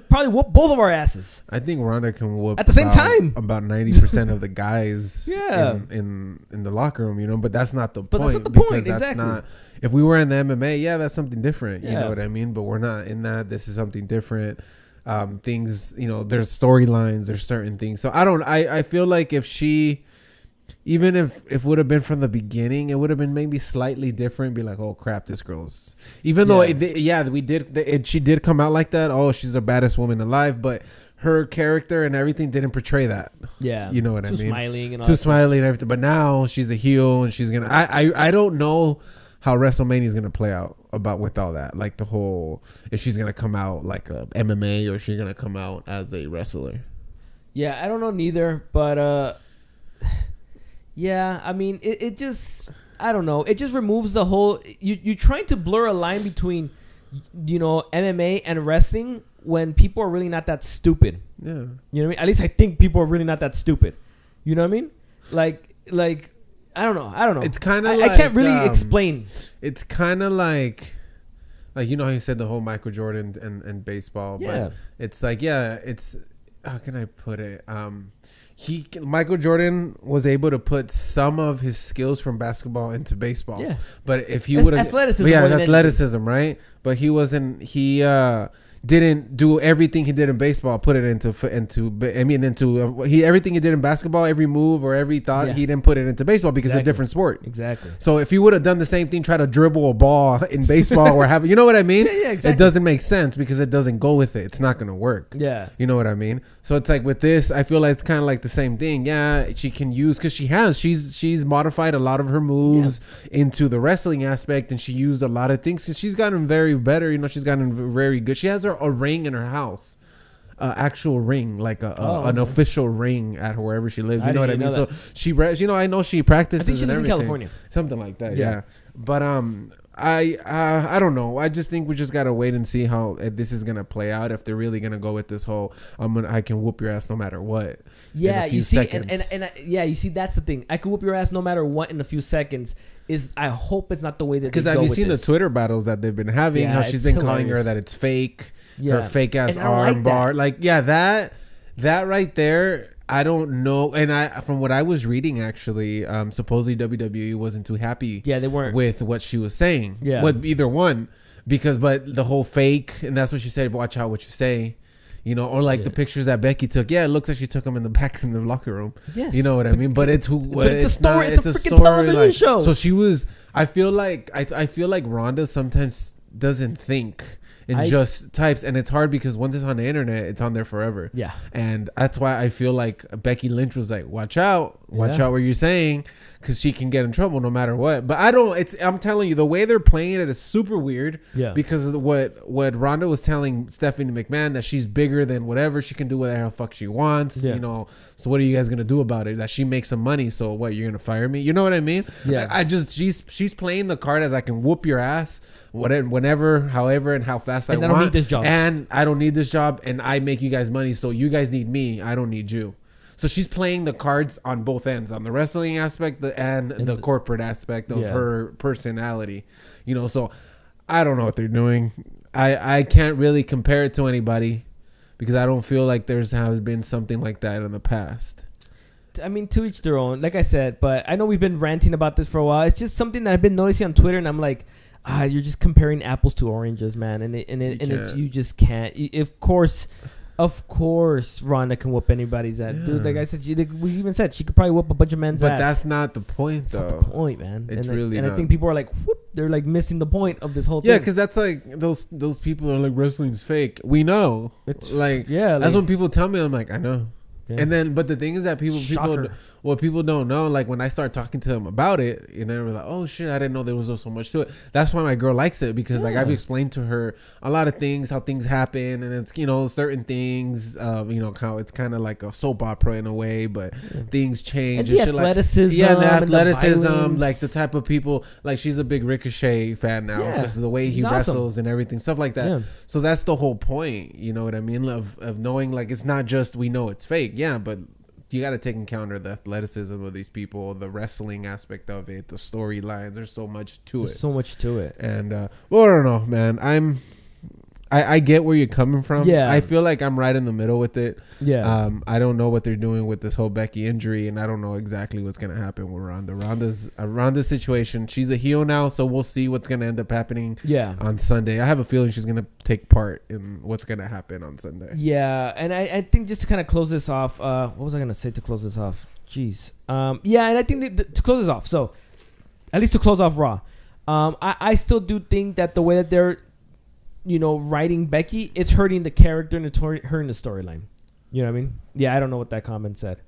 probably whoop both of our asses. I think Ronda can whoop at the same time about 90% of the guys in the locker room, you know. But that's not the point. That's not the point, exactly. If we were in the MMA, that's something different. You know what I mean? But we're not in that. This is something different. Things, you know, there's storylines, there's certain things. So I feel like if she, even if it would have been from the beginning, it would have been maybe slightly different. Be like, oh crap, this girl's, even though she did come out like that. Oh, she's the baddest woman alive, but her character and everything didn't portray that. Yeah, you know what I mean? Smiling and all too smiley and everything. But now she's a heel, and she's gonna. I don't know how WrestleMania is gonna play out with all that, like the whole, if she's gonna come out like a MMA or she's gonna come out as a wrestler. Yeah, I don't know neither, but I mean, it just, I don't know, it just removes the whole. You're trying to blur a line between, you know, MMA and wrestling when people are really not that stupid. Yeah. You know what I mean? At least I think people are really not that stupid. You know what I mean? Like I don't know. It's kind of I can't really explain. It's kind of like you know how you said the whole Michael Jordan and baseball, but it's like, it's, how can I put it? Michael Jordan was able to put some of his skills from basketball into baseball. Yeah. But if he would have athleticism, athleticism, right? But he didn't do everything he did in baseball, put it into everything he did in basketball, every move or every thought, he didn't put it into baseball because it's a different sport. Exactly. So if he would have done the same thing, try to dribble a ball in baseball or have, you know what I mean? Yeah, exactly. It doesn't make sense because it doesn't go with it. It's not going to work. Yeah. You know what I mean? So it's like with this, I feel like it's kind of like the same thing. Yeah, she can use, because she's modified a lot of her moves into the wrestling aspect, and she used a lot of things. She's gotten very better. You know, she's gotten very good. She has a ring in her house, actual ring, like an official ring at wherever she lives. You know what I mean? So she, you know, I know she practices. I think she lives in California, something like that. Yeah. But I don't know. I just think we just gotta wait and see how this is gonna play out. If they're really gonna go with this whole I can whoop your ass no matter what. Yeah, you see, you see, that's the thing. I can whoop your ass no matter what in a few seconds. I hope it's not the way that, because have you seen the Twitter battles that they've been having? How she's been calling her that it's fake. Her fake ass arm bar. That right there. I don't know. And from what I was reading, actually, supposedly WWE wasn't too happy. Yeah, they weren't with what she was saying. Yeah, with either one, but the whole fake, and that's what she said. Watch out what you say. You know, or the pictures that Becky took. Yeah, it looks like she took them in the back in the locker room. Yes. You know what I mean? But it's a story. It's a freaking television show. So she was. I feel like Ronda sometimes doesn't think. And just types, and it's hard because once it's on the internet, it's on there forever. Yeah, and that's why I feel like Becky Lynch was like, "Watch out what you're saying," because she can get in trouble no matter what. But I'm telling you, the way they're playing it is super weird. Yeah, because of what Ronda was telling Stephanie McMahon, that she's bigger than whatever, she can do whatever the fuck she wants. Yeah. You know, so what are you guys gonna do about it? That she makes some money, so what? You're gonna fire me? You know what I mean? Yeah. She's playing the card as I can whoop your ass. Whenever, however, and how fast I want. I don't need this job. And I don't need this job, and I make you guys money, so you guys need me. I don't need you. So she's playing the cards on both ends, on the wrestling aspect and the corporate aspect of her personality. You know, so I don't know what they're doing. I can't really compare it to anybody because I don't feel like has been something like that in the past. I mean, to each their own, like I said, but I know we've been ranting about this for a while. It's just something that I've been noticing on Twitter, and I'm like, you're just comparing apples to oranges, man, and you just can't. Of course, Ronda can whoop anybody's ass, dude. Like I said, we even said she could probably whoop a bunch of men's ass. But that's not the point, though. That's not the point, man. It's really not. I think people are like, whoop, they're like missing the point of this whole thing. Yeah, because that's like those people are like, wrestling's fake. We know. It's like, that's when people tell me, I'm like, I know. Yeah. And then, but the thing is that people don't know, like when I start talking to them about it, and they're like, oh shit, I didn't know there was so much to it. That's why my girl likes it, because like I've explained to her a lot of things, how things happen, and it's, you know, certain things, you know, how it's kind of like a soap opera in a way, but things change. And the athleticism. The athleticism, like the type of people, like she's a big Ricochet fan now because of the way he wrestles and everything, stuff like that. Yeah. So that's the whole point, you know what I mean, of knowing, like, it's not just we know it's fake, but you got to take into account the athleticism of these people, the wrestling aspect of it, the storylines. There's so much to it. And well, I don't know, man. I get where you're coming from. Yeah, I feel like I'm right in the middle with it. Yeah. I don't know what they're doing with this whole Becky injury, and I don't know exactly what's gonna happen with Ronda. Ronda's situation. She's a heel now, so we'll see what's gonna end up happening. Yeah. On Sunday, I have a feeling she's gonna take part in what's gonna happen on Sunday. Yeah, and I think just to kind of close this off, what was I gonna say to close this off? Jeez. Yeah, and I think to close this off, so at least to close off Raw, I still do think that the way that they're, you know, writing Becky, it's hurting the character and hurting the storyline. You know what I mean? Yeah, I don't know what that comment said.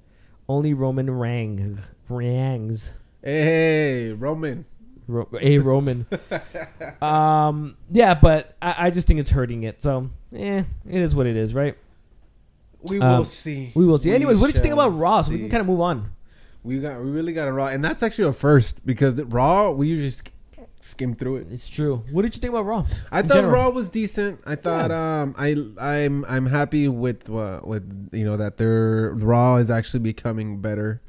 Only Roman rangs. Hey, Roman. Roman. Yeah, but I just think it's hurting it. So, it is what it is, right? We will see. We will see. Anyways, what did you think about Raw? So we can kind of move on. We really got a Raw, and that's actually a first, because Raw, we usually skim through it. It's true. What did you think about Raw? I thought Raw was decent. I thought I'm happy with that their Raw is actually becoming better.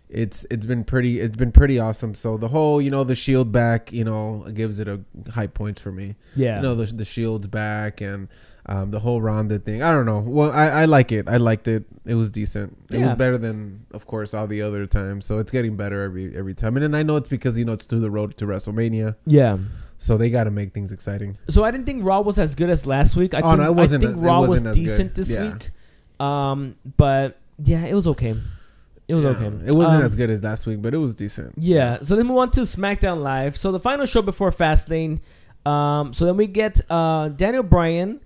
It's been pretty awesome. So the whole the Shield back gives it a high points for me. Yeah, the Shield's back and the whole Ronda thing. I don't know. Well, I like it. I liked it. It was decent. It was better than, of course, all the other times. So it's getting better every time. And then I know it's because it's through the road to WrestleMania. Yeah. So they got to make things exciting. So I didn't think Raw was as good as last week. I think Raw was decent this week. But yeah, it was okay. It was okay. It wasn't as good as last week, but it was decent. Yeah. So then we move on to SmackDown Live. So the final show before Fastlane. So then we get Daniel Bryan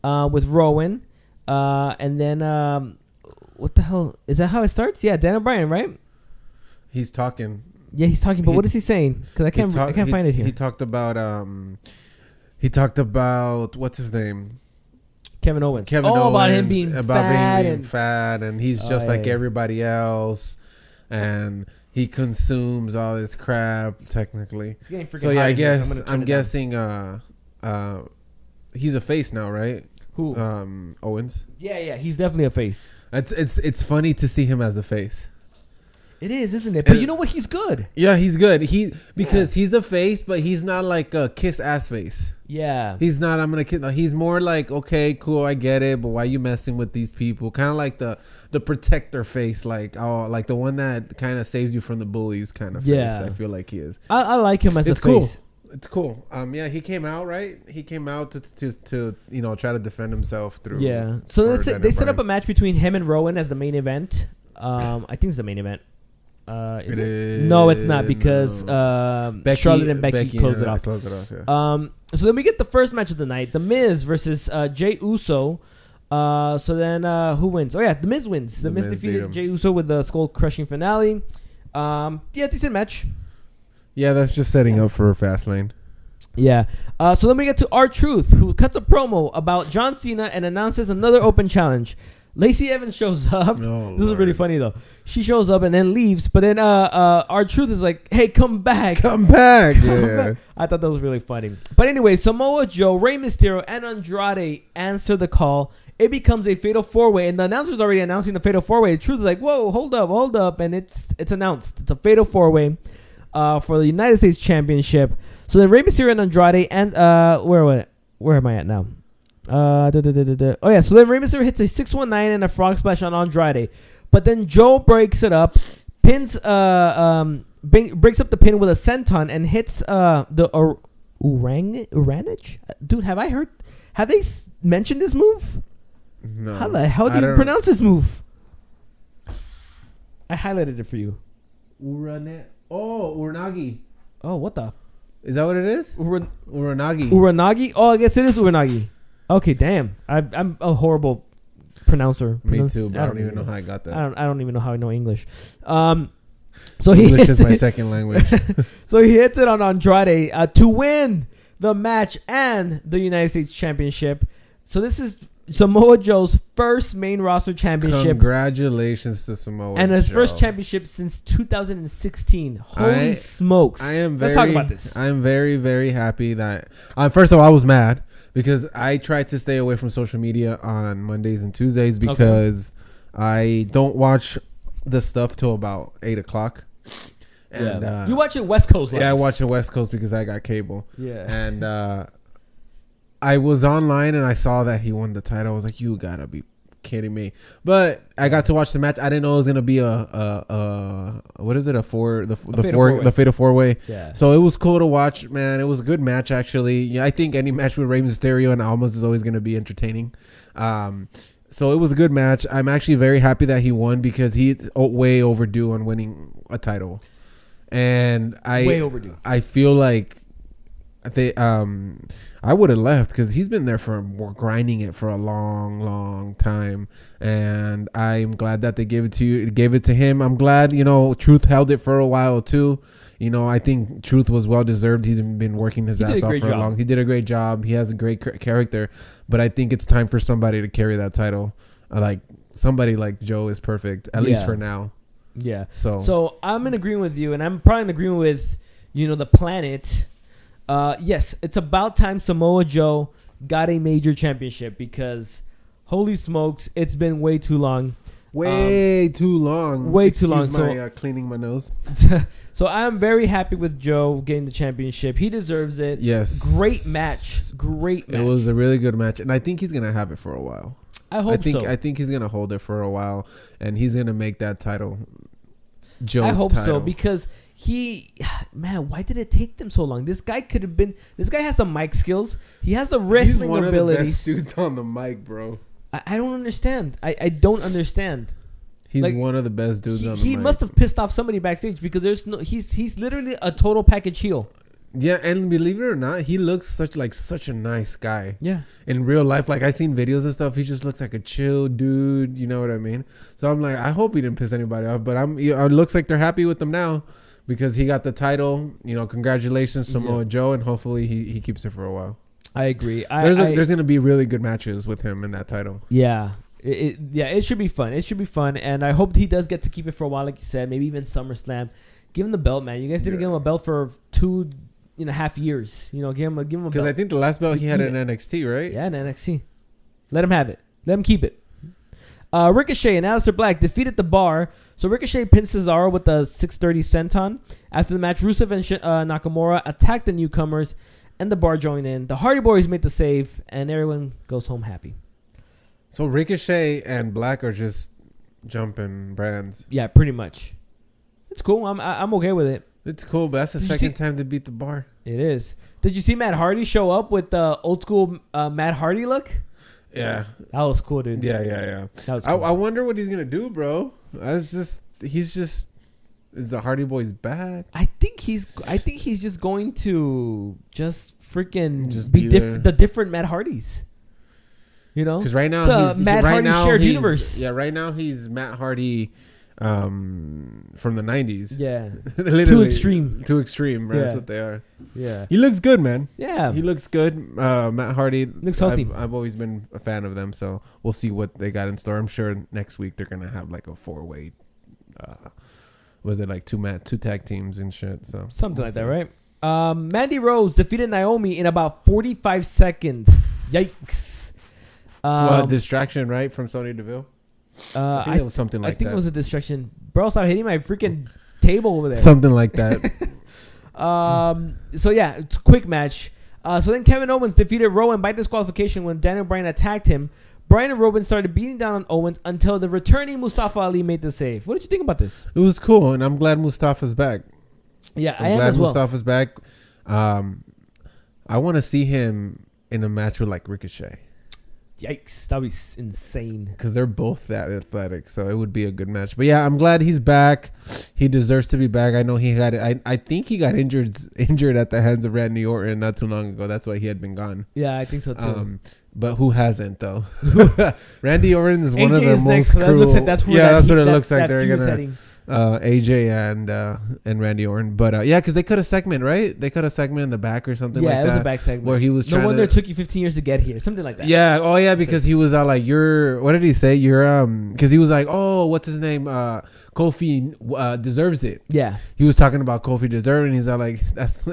with Rowan. And then what the hell? Is that how it starts? Yeah, Daniel Bryan, right? He's talking. Yeah, he's talking. But what is he saying? Because I can't find it here. He talked about what's his name? Kevin Owens. About him being fat, and he's just like everybody else, and he consumes all this crap technically. So yeah, I'm guessing he's a face now, right? Who? Owens. Yeah, he's definitely a face. It's funny to see him as a face. It is, isn't it? But you know what? He's good. Yeah, he's good. Because he's a face, but he's not like a kiss ass face. Yeah. He's not. I'm gonna kiss. He's more like, okay, cool, I get it, but why are you messing with these people? Kind of like the protector face, like the one that kind of saves you from the bullies, kind of face. I feel like he is. I like him as a cool. face. It's cool. Yeah, he came out, right? He came out to try to defend himself through. Yeah. So they set up a match between him and Rowan as the main event. I think it's the main event. Is it? No, it's not because Charlotte and Becky closed it off. Yeah. So then we get the first match of the night: The Miz versus Jey Uso. So then who wins? Oh yeah, The Miz wins. The Miz defeated Jey Uso with the skull crushing finale. Decent match. Yeah, that's just setting up for Fastlane. Yeah. So then we get to R-Truth, who cuts a promo about John Cena and announces another open challenge. Lacey Evans shows up. This is really funny though. She shows up and then leaves, but then R-Truth is like, "Hey, come back, come back!" Yeah, I thought that was really funny. But anyway, Samoa Joe, Rey Mysterio, and Andrade answer the call. It becomes a fatal 4-way, and the announcer's already announcing the fatal 4-way. Truth is like, "Whoa, hold up," and it's announced. It's a fatal 4-way for the United States Championship. So then Rey Mysterio and Andrade and where am I at now? Oh yeah, so then Rey Mysterio hits a 619 and a frog splash on Andrade, but then Joe breaks it up, breaks up the pin with a senton and hits the Uranage. Dude, have they mentioned this move? No. How the hell do you pronounce this move? I highlighted it for you. Uranagi. Oh, what the? Is that what it is? Uranagi. Uranagi? Oh, I guess it is Uranagi. Okay, damn. I'm a horrible pronouncer. Me too, but I don't even know how I got that. I don't even know how I know English. So English is my second language. So he hits it on Andrade to win the match and the United States Championship. So this is Samoa Joe's first main roster championship. Congratulations to Samoa Joe. And his first championship since 2016. Holy smokes. Let's talk about this. I am very, very happy that... first of all, I was mad because I tried to stay away from social media on Mondays and Tuesdays because I don't watch the stuff till about 8 o'clock. And you watch it West Coast live. Yeah, I watch it West Coast because I got cable. Yeah. And I was online and I saw that he won the title. I was like, you gotta be kidding me. But I got to watch the match. I didn't know it was gonna be what is it? The fatal 4-way. Yeah. So it was cool to watch, man. It was a good match actually. Yeah, I think any match with Rey Mysterio and Almas is always gonna be entertaining. So it was a good match. I'm actually very happy that he won because he's way overdue on winning a title. And way overdue. I feel like I would have left because he's been there grinding it for a long time, and I'm glad that they gave it to him. I'm glad Truth held it for a while too. I think Truth was well deserved. He's been working his ass off for a long. He did a great job. He has a great character, but I think it's time for somebody to carry that title. Like somebody like Joe is perfect, at least for now. Yeah. So I'm in agreement with you, and I'm probably in agreement with the planet. Yes, it's about time Samoa Joe got a major championship because holy smokes, it's been way too long. Way too long. So, cleaning my nose. So I'm very happy with Joe getting the championship. He deserves it. Yes. Great match. It was a really good match, and I think he's gonna have it for a while. I hope so. I think he's gonna hold it for a while, and he's gonna make that title Joe's title. I hope so because why did it take them so long? This guy has the mic skills. He has the wrestling ability. He's one of the best dudes on the mic, bro. I don't understand. I don't understand. He's one of the best dudes on the mic. He must have pissed off somebody backstage because he's literally a total package heel. Yeah, and believe it or not, he looks such a nice guy. Yeah. In real life, like I seen videos and stuff, he just looks like a chill dude. You know what I mean? So I'm like, I hope he didn't piss anybody off. But it looks like they're happy with him now because he got the title. Congratulations, Samoa Joe, and hopefully he keeps it for a while. I agree. There's going to be really good matches with him in that title. Yeah. It should be fun. It should be fun. And I hope he does get to keep it for a while, like you said. Maybe even SummerSlam. Give him the belt, man. You guys didn't give him a belt for 2.5 years. Give him a belt. Because I think the last belt he had in NXT, right? Yeah, in NXT. Let him have it. Let him keep it. Ricochet and Aleister Black defeated the Bar. So Ricochet pinned Cesaro with the 630 senton. After the match, Rusev and Nakamura attacked the newcomers, and the Bar joined in. The Hardy Boys made the save, and everyone goes home happy. So Ricochet and Black are just jumping brands. Yeah, pretty much. It's cool. I'm okay with it. It's cool, but that's the second time to beat the Bar. It is. Did you see Matt Hardy show up with the old school Matt Hardy look? Yeah. That was cool, dude. Yeah. That was cool. I wonder what he's gonna do, bro. Is the Hardy Boys back? I think he's just going to just freaking just be the different Matt Hardys. Because right now he's Matt Hardy shared universe. Yeah, right now he's Matt Hardy from the 90s. Yeah. Literally Too extreme, right? Yeah. That's what they are. Yeah. He looks good, man. Yeah. He looks good. Matt Hardy looks healthy. I've always been a fan of them, so we'll see what they got in store. I'm sure next week they're gonna have like a 4-way was it like two tag teams and shit, so something like that, right? Mandy Rose defeated Naomi in about 45 seconds. Yikes. Distraction, right, from Sonya Deville? I think it was something like that. I think it was a distraction. Bro, stop hitting my freaking table over there. Something like that. So, yeah, it's a quick match. So then Kevin Owens defeated Rowan by disqualification when Daniel Bryan attacked him. Bryan and Rowan started beating down on Owens until the returning Mustafa Ali made the save. What did you think about this? It was cool, and I'm glad Mustafa's back. Yeah, I am as well. Mustafa's back. I want to see him in a match with like Ricochet. Yikes, that'd be insane. Because they're both that athletic, so it would be a good match. But yeah, I'm glad he's back. He deserves to be back. I know he got it. I think he got injured at the hands of Randy Orton not too long ago. That's why he had been gone. Yeah, I think so too. But who hasn't though? Randy Orton is one of the most cruel. That's what it looks like. They're gonna AJ and Randy Orton, but yeah, because they cut a segment, right? They cut a segment in the back or something like that. Yeah, it was a back segment where he was trying. No wonder it took you 15 years to get here, something like that. Yeah. Oh yeah, because he was like, "You're." What did he say? You're because he was like, "Oh, what's his name? Kofi deserves it." Yeah. He was talking about Kofi deserving. He's like, "That's."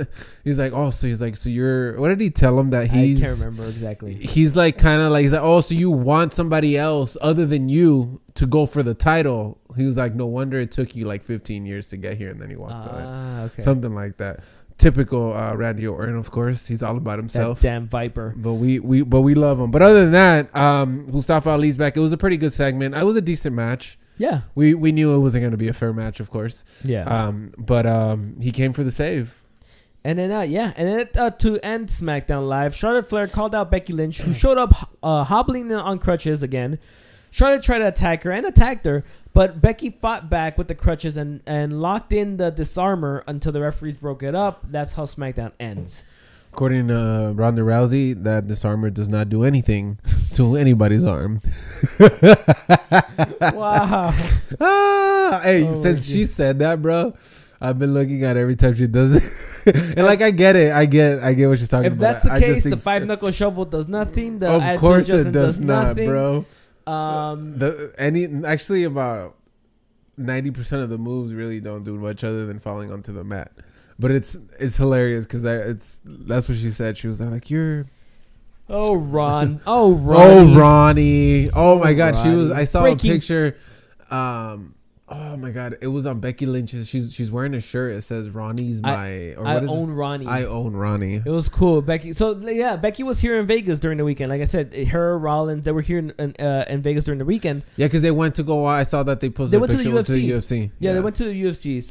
He's like, "Oh, so he's like, so you're." What did he tell him that he's? I can't remember exactly. He's like, kind of like, he's like, "Oh, so you want somebody else other than you to go for the title?" He was like, "No wonder it took you like 15 years to get here," and then he walked away. Okay. Something like that. Typical Randy Orton, of course. He's all about himself. That damn Viper. But we love him. But other than that, Mustafa Ali's back. It was a pretty good segment. It was a decent match. Yeah. We knew it wasn't going to be a fair match, of course. Yeah. But he came for the save. And then, to end SmackDown Live, Charlotte Flair called out Becky Lynch, who showed up hobbling on crutches again. Charlotte tried to attack her and attacked her, but Becky fought back with the crutches and locked in the disarmer until the referees broke it up. That's how SmackDown ends. According to Ronda Rousey, that disarmer does not do anything to anybody's arm. Wow. Since she said that, bro, I've been looking at every time she does it. And like, I get it. I get what she's talking about. If that's the case, the 5-knuckle shuffle does nothing. Of course it does not, nothing. bro. Actually about 90% of the moves really don't do much other than falling onto the mat. But it's hilarious because that's what she said. She was like, "You're." Oh, Ronnie. Oh, Ronnie. Oh my God. Ronnie. She was. I saw a picture. Oh my God. It was on Becky Lynch's. She's wearing a shirt. It says Ronnie's my. Or I own Ronnie. I own Ronnie. It was cool, Becky. So yeah, Becky was here in Vegas during the weekend. Like I said, her, Rollins, they were here in Vegas during the weekend. Yeah, because they went to go. I saw that they posted. They went to the UFC. Yeah, they went to the UFC.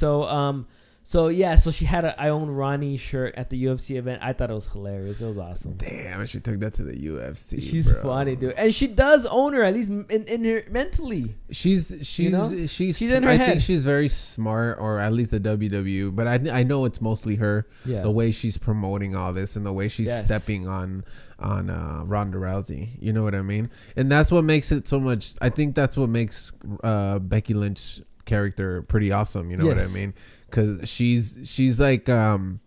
So she had a I own Ronnie shirt at the UFC event. I thought it was hilarious. It was awesome. Damn, she took that to the UFC. She's funny, dude, and she does own her, at least in her mentally. She's in her head. I think she's very smart, or at least a WWE. But I know it's mostly her. Yeah. The way she's promoting all this and the way she's stepping on Ronda Rousey. You know what I mean? And that's what makes it so much. I think that's what makes Becky Lynch character pretty awesome. You know what I mean? Because she's like kind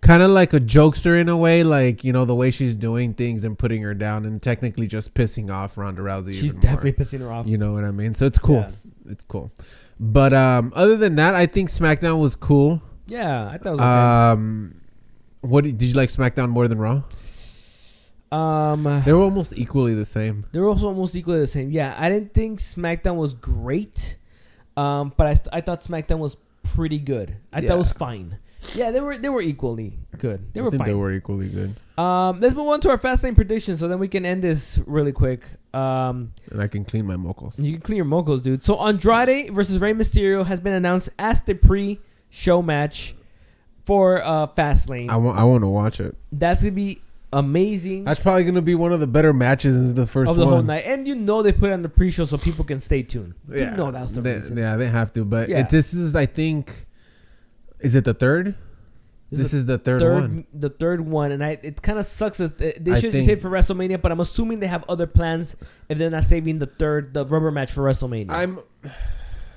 of like a jokester in a way, like, you know, the way she's doing things and putting her down and technically just pissing off Ronda Rousey. She's definitely pissing her off. You know what I mean? So it's cool. Yeah. It's cool. But other than that, I think SmackDown was cool. Yeah, I thought it was okay. What did you like SmackDown more than Raw? They were almost equally the same. Yeah, I didn't think SmackDown was great. But I thought SmackDown was pretty good. I thought it was fine. Yeah, they were equally good. They were fine. They were equally good. Let's move on to our Fastlane predictions, so then we can end this really quick. And I can clean my mocos. You can clean your mocos, dude. So Andrade versus Rey Mysterio has been announced as the pre-show match for Fastlane. I want to watch it. That's gonna be amazing. That's probably going to be one of the better matches in the first of the whole night. And you know they put it on the pre-show so people can stay tuned. Yeah. You know that was the reason. Yeah, they have to. But this is, I think, is it the third? This is the third one. The third one. And it kind of sucks that they should save for WrestleMania, but I'm assuming they have other plans if they're not saving the rubber match for WrestleMania.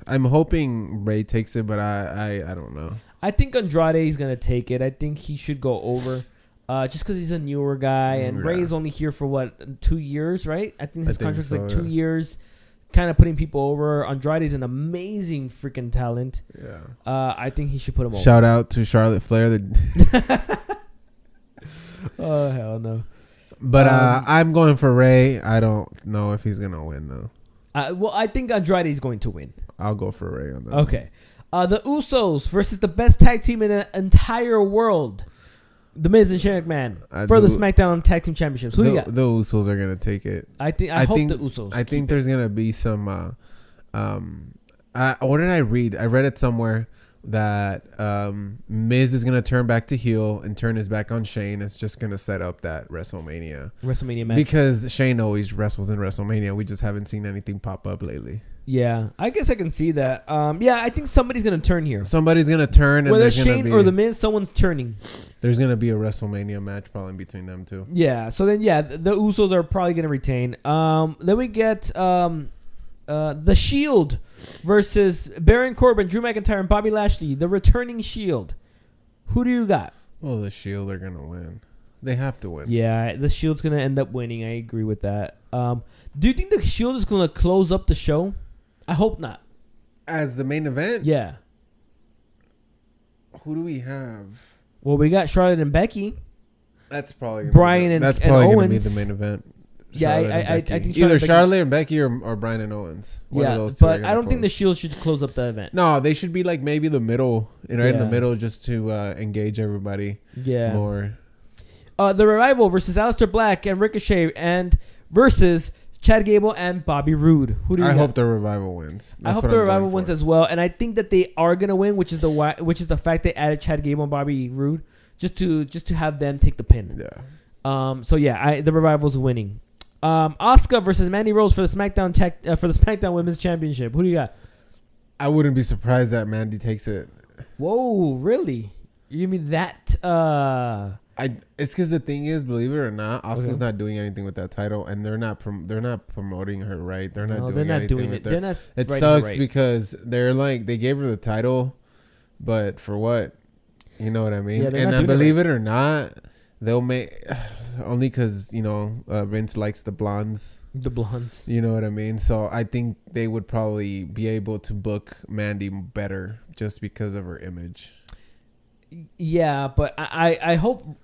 I'm hoping Rey takes it, but I don't know. I think Andrade is going to take it. I think he should go over. Just because he's a newer guy, and Rey's only here for 2 years, right? I think his contract's like 2 years, kind of putting people over. Andrade's an amazing freaking talent. Yeah. I think he should put him over. Shout out to Charlotte Flair. Oh, hell no. But I'm going for Rey. I don't know if he's going to win, though. Well, I think Andrade's going to win. I'll go for Rey on that. Okay. The Usos versus the best tag team in the entire world. The Miz and Shane McMahon for the SmackDown Tag Team Championships. Who do you got? The Usos are gonna take it. I hope the Usos. I think there's gonna be some. What did I read? I read it somewhere that Miz is gonna turn back to heel and turn his back on Shane. It's just gonna set up that WrestleMania match because Shane always wrestles in WrestleMania. We just haven't seen anything pop up lately. Yeah, I guess I can see that. Yeah, I think somebody's gonna turn here. Somebody's gonna turn, and whether Shane or the Miz, someone's turning. There's gonna be a WrestleMania match probably between them two. Yeah. So then, the Usos are probably gonna retain. Then we get the Shield versus Baron Corbin, Drew McIntyre, and Bobby Lashley. The returning Shield. Who do you got? Well, the Shield are gonna win. They have to win. Yeah, the Shield's gonna end up winning. I agree with that. Do you think the Shield is gonna close up the show? I hope not. As the main event? Yeah. Who do we have? Well, we got Charlotte and Becky. That's probably Bryan and that's probably going to be the main event. I think either Charlotte and Becky or Bryan and Owens. One of those two but I don't think the Shield should close up the event. No, they should be like maybe the middle, in the middle, just to engage everybody. Yeah. More. The Revival versus Aleister Black and Ricochet and versus Chad Gable and Bobby Roode. Who do you got? hope the Revival wins. I hope the Revival wins as well, and I think that they are gonna win, which is the fact they added Chad Gable and Bobby Roode just to have them take the pin. Yeah. So yeah, the Revival's winning. Asuka versus Mandy Rose for the SmackDown Women's Championship. Who do you got? I wouldn't be surprised that Mandy takes it. Whoa, really? You mean that? It's because the thing is, believe it or not, Asuka's not doing anything with that title, and they're not promoting her right. They're not doing anything with it. It sucks because they gave her the title, but for what? You know what I mean? And I believe it or not, they'll make only because Vince likes the blondes. The blondes. You know what I mean? So I think they would probably be able to book Mandy better just because of her image. Yeah, but I hope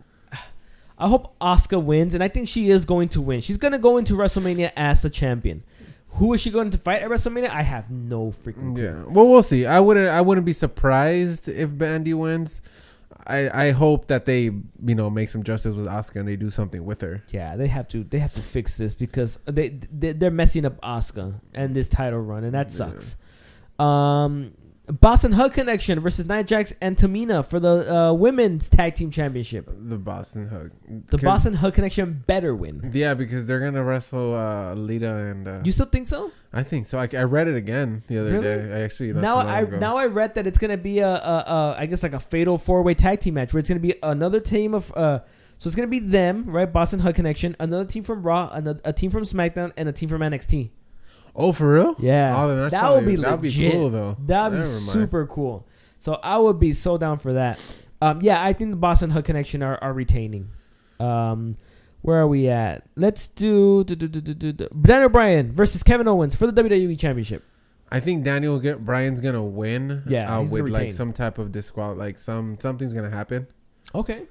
Asuka wins, and I think she is going to win. She's gonna go into WrestleMania as a champion. Who is she going to fight at WrestleMania? I have no freaking clue. Yeah. Well, we'll see. I wouldn't be surprised if Bandy wins. I hope that they make some justice with Asuka and they do something with her. Yeah, they have to fix this because they're messing up Asuka and this title run, and that sucks. Yeah. Boston Hug Connection versus Nia Jax and Tamina for the women's tag team championship. The Boston Hug. The Boston Hug Connection better win. Yeah, because they're gonna wrestle Lita and. You still think so? I think so. I read it again the other day. I actually now I read that it's gonna be I guess like a fatal 4-way tag team match where it's gonna be another team of so it's gonna be them, right? Boston Hug Connection, another team from Raw, a team from SmackDown, and a team from NXT. Oh, for real? Yeah. Oh, that'd be cool, though. That'd be super cool. So I would be so down for that. Yeah, I think the Boston Hug Connection are retaining. Where are we at? Let's do Daniel Bryan versus Kevin Owens for the WWE Championship. I think Bryan's gonna win. Yeah, with like some type of something's gonna happen. Okay.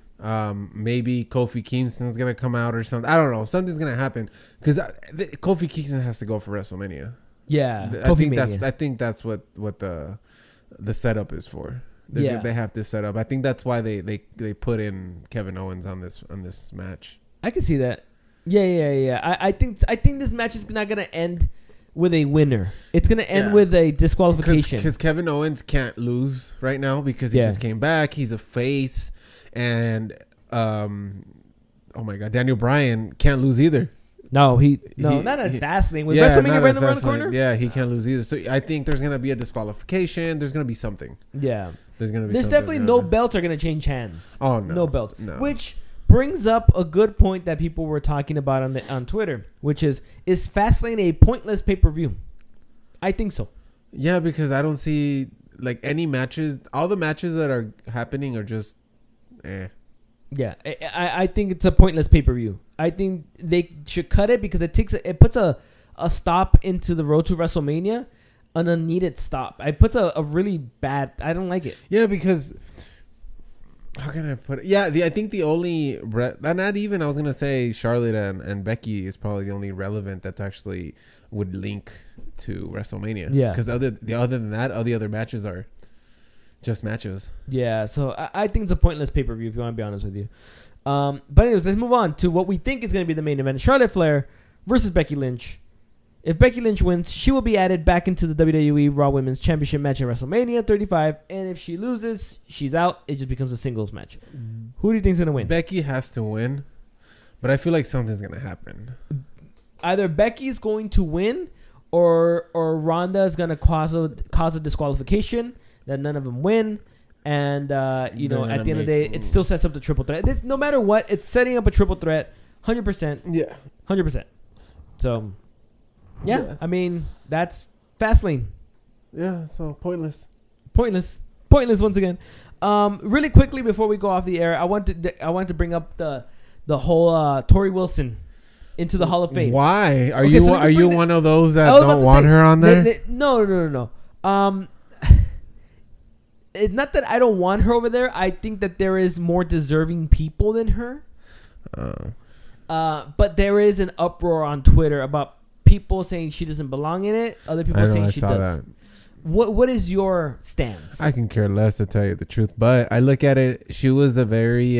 Maybe Kofi Kingston's gonna come out or something. I don't know. Something's gonna happen because Kofi Kingston has to go for WrestleMania. Yeah, I think that's what the setup is for. They have this set up. I think that's why they put in Kevin Owens on this match. I can see that. Yeah. I think this match is not gonna end with a winner. It's gonna end with a disqualification because Kevin Owens can't lose right now because he just came back. He's a face. And oh my God, Daniel Bryan can't lose either. Not a Fastlane. With WrestleMania right around the corner. Yeah, he can't lose either. So I think there's gonna be a disqualification. There's gonna be something. Yeah, there's definitely no belts are gonna change hands. Oh no, no belts. No. Which brings up a good point that people were talking about on Twitter, which is Fastlane a pointless pay-per-view? I think so. Yeah, because I don't see like any matches. All the matches that are happening are just. Yeah, I think it's a pointless pay-per-view. I think they should cut it because it puts a stop into the road to WrestleMania, an unneeded stop. It puts a really bad. I don't like it. Yeah, because how can I put it? Yeah, I think the only not even I was gonna say Charlotte and Becky is probably the only relevant that's actually would link to WrestleMania. Yeah, because other than that, all the other matches are. Just matches. Yeah, so I think it's a pointless pay-per-view if you want to be honest with you. But anyways, let's move on to what we think is going to be the main event. Charlotte Flair versus Becky Lynch. If Becky Lynch wins, she will be added back into the WWE Raw Women's Championship match at WrestleMania 35. And if she loses, she's out. It just becomes a singles match. Who do you think is going to win? Becky has to win, but I feel like something's going to happen. Either Becky's going to win or Ronda is going to cause a disqualification that none of them win, and at the end of the day, it still sets up the triple threat. No matter what, it's setting up a triple threat, 100%. Yeah, 100%. So, yeah, I mean that's Fastlane. Yeah, so pointless once again. Really quickly before we go off the air, I want to bring up the whole Torrie Wilson into the Hall of Fame. Why are you one of those that don't want her on there? No. It's not that I don't want her over there. I think that there is more deserving people than her. But there is an uproar on Twitter about people saying she doesn't belong in it. Other people saying she does. That. What is your stance? I can care less, to tell you the truth. But I look at it. She was a very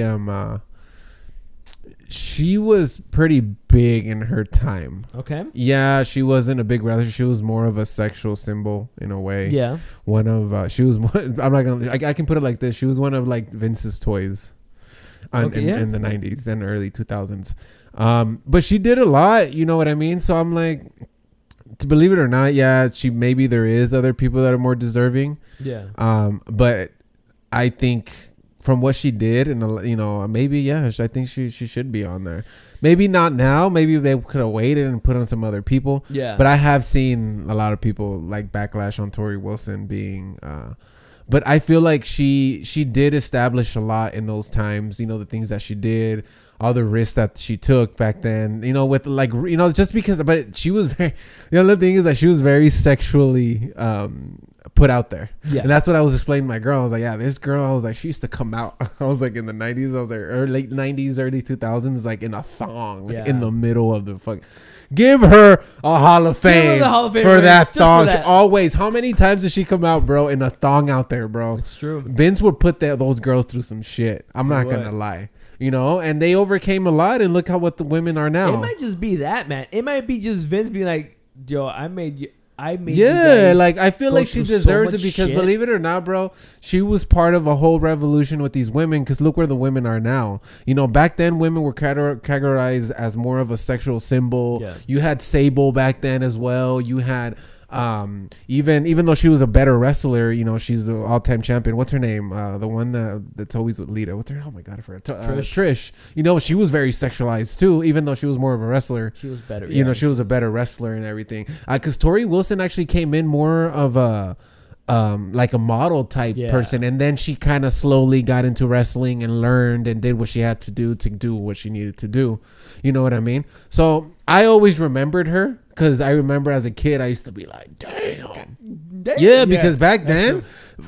she was pretty big in her time. Okay. Yeah, she wasn't a big wrestler. She was more of a sexual symbol in a way. Yeah. One of she was. I'm not gonna. I can put it like this. She was one of like Vince's toys, in the 90s and early 2000s. But she did a lot. You know what I mean? So I'm like, to believe it or not, yeah, maybe there is other people that are more deserving. Yeah. But I think. From what she did, and maybe I think she should be on there. Maybe not now. Maybe they could have waited and put on some other people. Yeah. But I have seen a lot of people like backlash on Torrie Wilson being. But I feel like she did establish a lot in those times. The things that she did, all the risks that she took back then. With just because. But she was very. The other thing is that she was very sexually put out there. Yeah. And that's what I was explaining to my girl. I was like, yeah, this girl, I was like, she used to come out. I was like in the 90s. I was like late 90s, early 2000s, like in a thong in the middle of the fuck. Give her a Hall of Fame, for that thong. Always. How many times does she come out, bro, in a thong out there, bro? It's true. Vince would put those girls through some shit. I'm not going to lie. You know, and they overcame a lot, and look what the women are now. It might just be that, man. It might be just Vince being like, yo, I made you. Yeah, like I feel like she deserves it because believe it or not, bro, she was part of a whole revolution with these women. Because look where the women are now. You know, back then women were categorized as more of a sexual symbol. Yeah. You had Sable back then as well. You had even though she was a better wrestler, you know, she's the all-time champion. What's her name? The one that's always with Lita. What's her? Oh my god, I forgot. Trish. You know, she was very sexualized too, even though she was more of a wrestler. She was better. You know, she was a better wrestler and everything. Because Torrie Wilson actually came in more of a like a model type person, and then she kind of slowly got into wrestling and learned and did what she had to do what she needed to do. You know what I mean? So I always remembered her because I remember as a kid I used to be like, damn. Yeah, because back then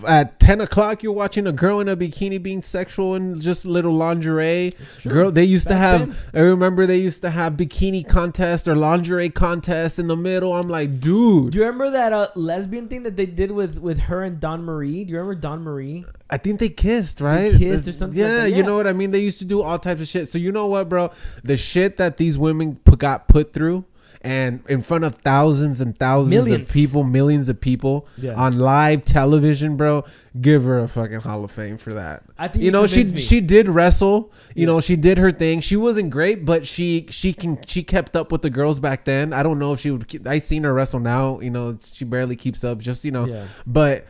at 10 o'clock you're watching a girl in a bikini being sexual and just little lingerie. Girl, they used to have I remember they used to have bikini contest or lingerie contest in the middle. I'm like, dude, do you remember that lesbian thing that they did with her and Dawn Marie? Do you remember Dawn Marie? I think they kissed, right? They kissed or something. Yeah, like that. You know what I mean? They used to do all types of shit. So you know what, bro? The shit that these women got put through, and in front of thousands and thousands of people, millions of people on live television, bro, give her a fucking Hall of Fame for that. I think, you know, she did wrestle. You know, she did her thing. She wasn't great, but she kept up with the girls back then. I don't know if she would. I seen her wrestle now. You know, she barely keeps up. Just, you know, but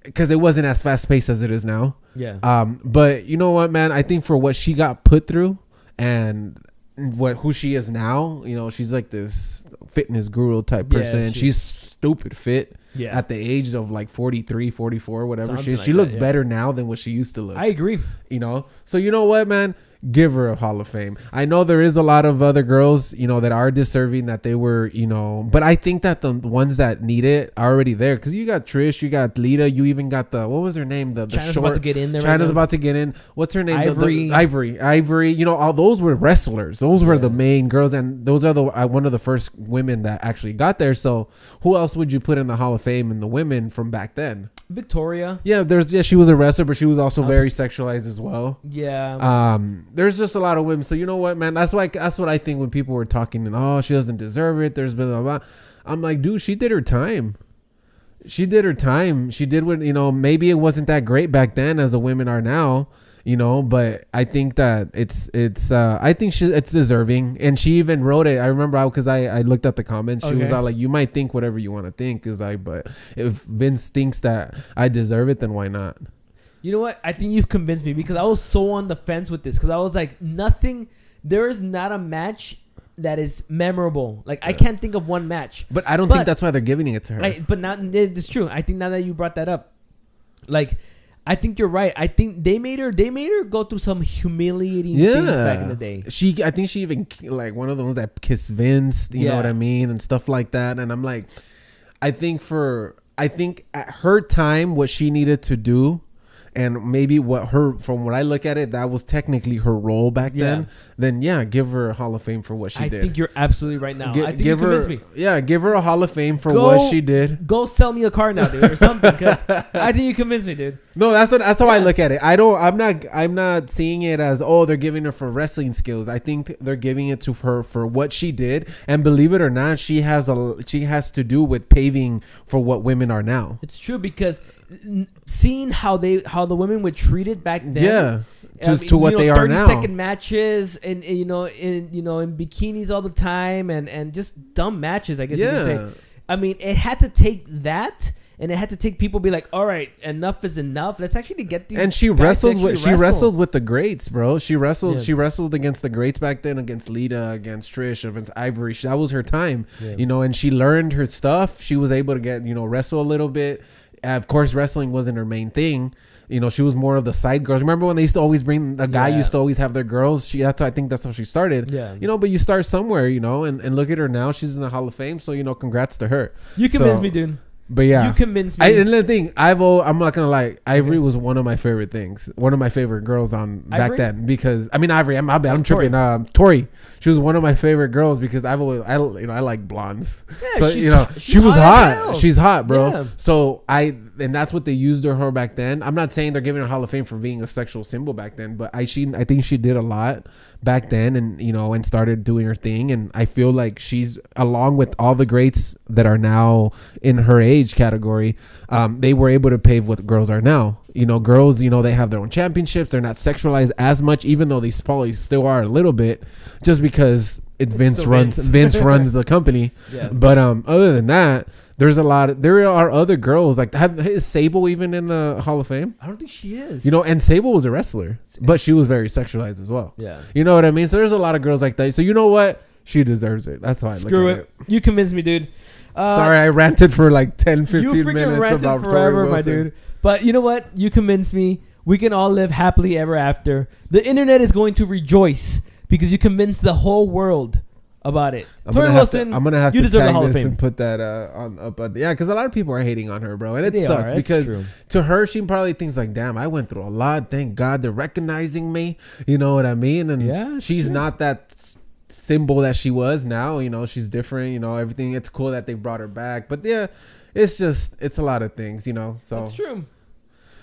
because it wasn't as fast paced as it is now. Yeah. But you know what, man? I think for what she got put through and who she is now, you know, she's like this fitness guru type person. She's stupid fit at the age of like 43, 44, whatever. She looks better now than what she used to look. I agree. You know, so you know what, man? Give her a Hall of Fame. I know there is a lot of other girls, you know, that are deserving that they were, you know, but I think that the ones that need it are already there. Because you got Trish, you got Lita, you even got what was her name? The China's about to get in there. China's about to get in. What's her name? Ivory. Ivory. You know, all those were wrestlers. Those were the main girls, and those are one of the first women that actually got there. So who else would you put in the Hall of Fame in the women from back then? Victoria. Yeah, she was a wrestler, but she was also very sexualized as well. Yeah. There's just a lot of women. So you know what, man? That's what I think when people were talking and she doesn't deserve it. There's been blah, blah. I'm like, dude, she did her time. She did what, you know, maybe it wasn't that great back then as the women are now, you know, but I think that it's it's deserving. And she even wrote it. I remember because I looked at the comments. She was all like, you might think whatever you want to think, is like, but if Vince thinks that I deserve it, then why not? You know what? I think you've convinced me, because I was so on the fence with this, because I was like, there is not a match that is memorable. Like, I can't think of one match. But I don't think that's why they're giving it to her. But now it's true. I think now that you brought that up, like, I think you're right. I think they made her go through some humiliating things back in the day. I think she even, like, one of the ones that kissed Vince, you know what I mean, and stuff like that. And I'm like, I think at her time, what she needed to do, and maybe from what I look at it, that was technically her role back then. Then give her a Hall of Fame for what she did. I think you're absolutely right now. I think you convinced me. Yeah, give her a Hall of Fame for what she did. Go sell me a car now, dude, or something. Because I think you convinced me, dude. No, that's how I look at it. I'm not seeing it as, they're giving her for wrestling skills. I think they're giving it to her for what she did, and believe it or not, she has to do with paving for what women are now. It's true, because seeing how the women were treated back then, to what they are now, 30-second matches, and in bikinis all the time, and just dumb matches, I guess you could say. I mean, it had to take that, and it had to take people be like, all right, enough is enough. Let's actually get these. And she wrestled with the greats, bro. She wrestled against the greats back then, against Lita, against Trish, against Ivory. That was her time, you know. And she learned her stuff. She was able to get, wrestle a little bit. Of course, wrestling wasn't her main thing. You know, she was more of the side girls. Remember when they used to always bring a guy used to always have their girls? I think that's how she started. Yeah. You know, but you start somewhere, and look at her now. She's in the Hall of Fame. So, congrats to her. You convinced me, dude. But yeah, you convinced me. And the thing, I'm not gonna lie, Ivory was one of my favorite things, one of my favorite girls on back then. Because I mean, Ivory, I'm tripping. Torrie, she was one of my favorite girls because I like blondes. Yeah, so she was hot. She's hot, bro. Yeah. So and that's what they used her back then. I'm not saying they're giving her Hall of Fame for being a sexual symbol back then, but I think she did a lot back then, and and started doing her thing. And I feel like she's, along with all the greats that are now in her age category, they were able to pave what girls are now. Girls, they have their own championships. They're not sexualized as much, even though they probably still are a little bit, just because Vince runs the company. Yeah. But other than that, there are other girls. Like, is Sable even in the Hall of Fame? I don't think she is. And Sable was a wrestler, but she was very sexualized as well. Yeah. You know what I mean? So there's a lot of girls like that. So you know what? She deserves it. That's why I Screw it. You convinced me, dude. Sorry, I ranted for like 10, 15 minutes about forever, my dude. But you know what? You convinced me. We can all live happily ever after. The internet is going to rejoice because you convinced the whole world about it. Torrie Wilson, I'm gonna have you to deserve tag the Hall this of Fame. and put that because a lot of people are hating on her, bro, and it sucks because to her, she probably thinks like, damn, I went through a lot. Thank God they're recognizing me. You know what I mean? And she's not that symbol that she was now. She's different. Everything. It's cool that they brought her back, but yeah, it's a lot of things. So that's true.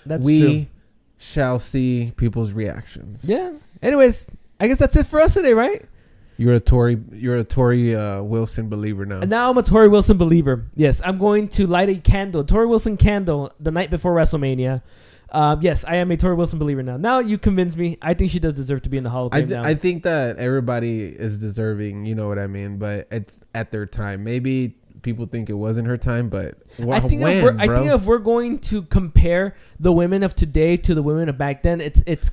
We shall see people's reactions. Yeah. Anyways, I guess that's it for us today, right? You're a Torrie Wilson believer now. And now I'm a Torrie Wilson believer. Yes, I'm going to light a candle, Torrie Wilson candle, the night before WrestleMania. Yes, I am a Torrie Wilson believer now. Now you convinced me. I think she does deserve to be in the Hall of Fame now. I think that everybody is deserving, you know what I mean? But it's at their time. Maybe people think it wasn't her time, but I think if we're going to compare the women of today to the women of back then, it's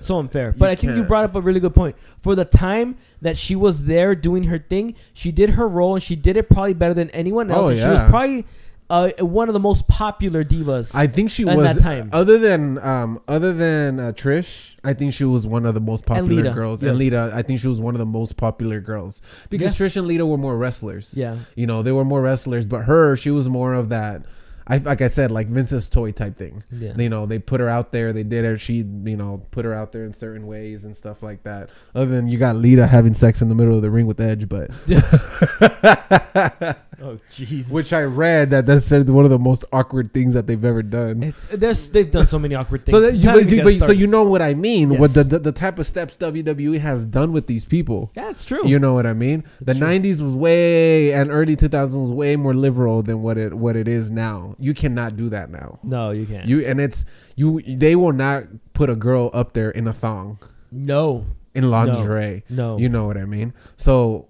so unfair. But I think you brought up a really good point. For the time that she was there doing her thing, she did her role, and she did it probably better than anyone else. She was probably one of the most popular divas. I think she was that time. Other than Trish, I think she was one of the most popular girls. And Lita, I think she was one of the most popular girls because Trish and Lita were more wrestlers. Yeah, they were more wrestlers, but she was more of that. Like I said, like Vince's toy type thing. Yeah. They put her out there. They did her. She, put her out there in certain ways and stuff like that. Other than you got Lita having sex in the middle of the ring with Edge, but. Oh, jeez. Which I read that's one of the most awkward things that they've ever done. They've done so many awkward things. So you know what I mean? Yes. What the type of steps WWE has done with these people. Yeah, it's true. You know what I mean? The 90s was and early 2000s was way more liberal than what it is now. You cannot do that now. No, you can't. They will not put a girl up there in a thong. No. In lingerie. No. You know what I mean? So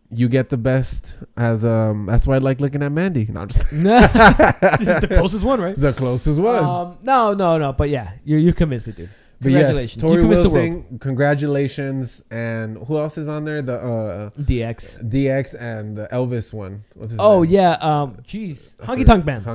you get the best as that's why I like looking at Mandy. No, I'm just it's the closest one, right? The closest one. No. But yeah, you convinced me, dude. Congratulations. Yes, Torrie Wilson, congratulations. And who else is on there? The DX and the Elvis one. What's his name? Yeah. Honky Tonk Band.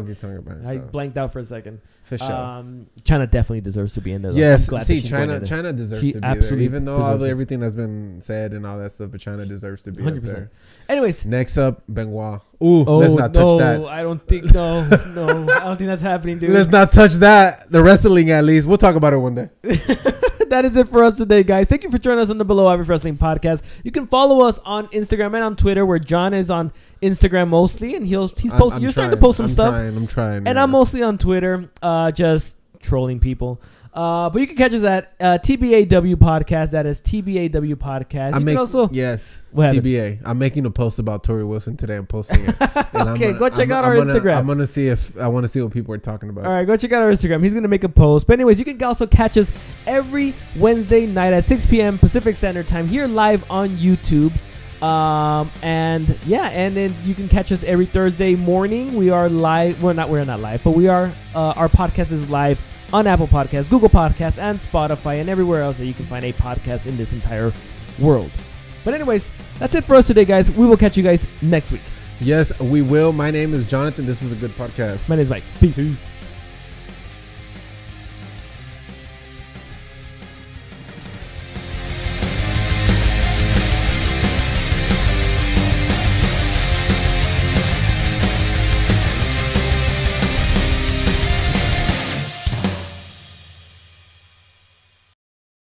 I blanked out for a second. For sure. China definitely deserves to be in there. Yes. China deserves to be there. Even though everything that's been said and all that stuff, but China deserves to be 100%. Up there. Anyways. Next up, Benoit. Let's not touch that. I don't think, no. I don't think that's happening, dude. Let's not touch that. The wrestling, at least. We'll talk about it one day. That is it for us today, guys. Thank you for joining us on the Below Average Wrestling Podcast. You can follow us on Instagram and on Twitter, where John is on Instagram mostly, and he's posting. You're starting to post some stuff. I'm trying. And I'm mostly on Twitter, just trolling people. But you can catch us at TBAW Podcast. That is TBAW Podcast. TBA. I'm making a post about Torrie Wilson today. I'm posting it. Go check out our Instagram. I'm gonna see I want to see what people are talking about. All right, go check out our Instagram. He's gonna make a post. But anyways, you can also catch us every Wednesday night at 6 p.m. Pacific Standard Time here live on YouTube. And then you can catch us every Thursday morning. We are live. We're not live, but we are. Our podcast is live on Apple Podcasts, Google Podcasts, and Spotify, and everywhere else that you can find a podcast in this entire world. But anyways, that's it for us today, guys. We will catch you guys next week. Yes, we will. My name is Jonathan. This was a good podcast. My name is Mike. Peace.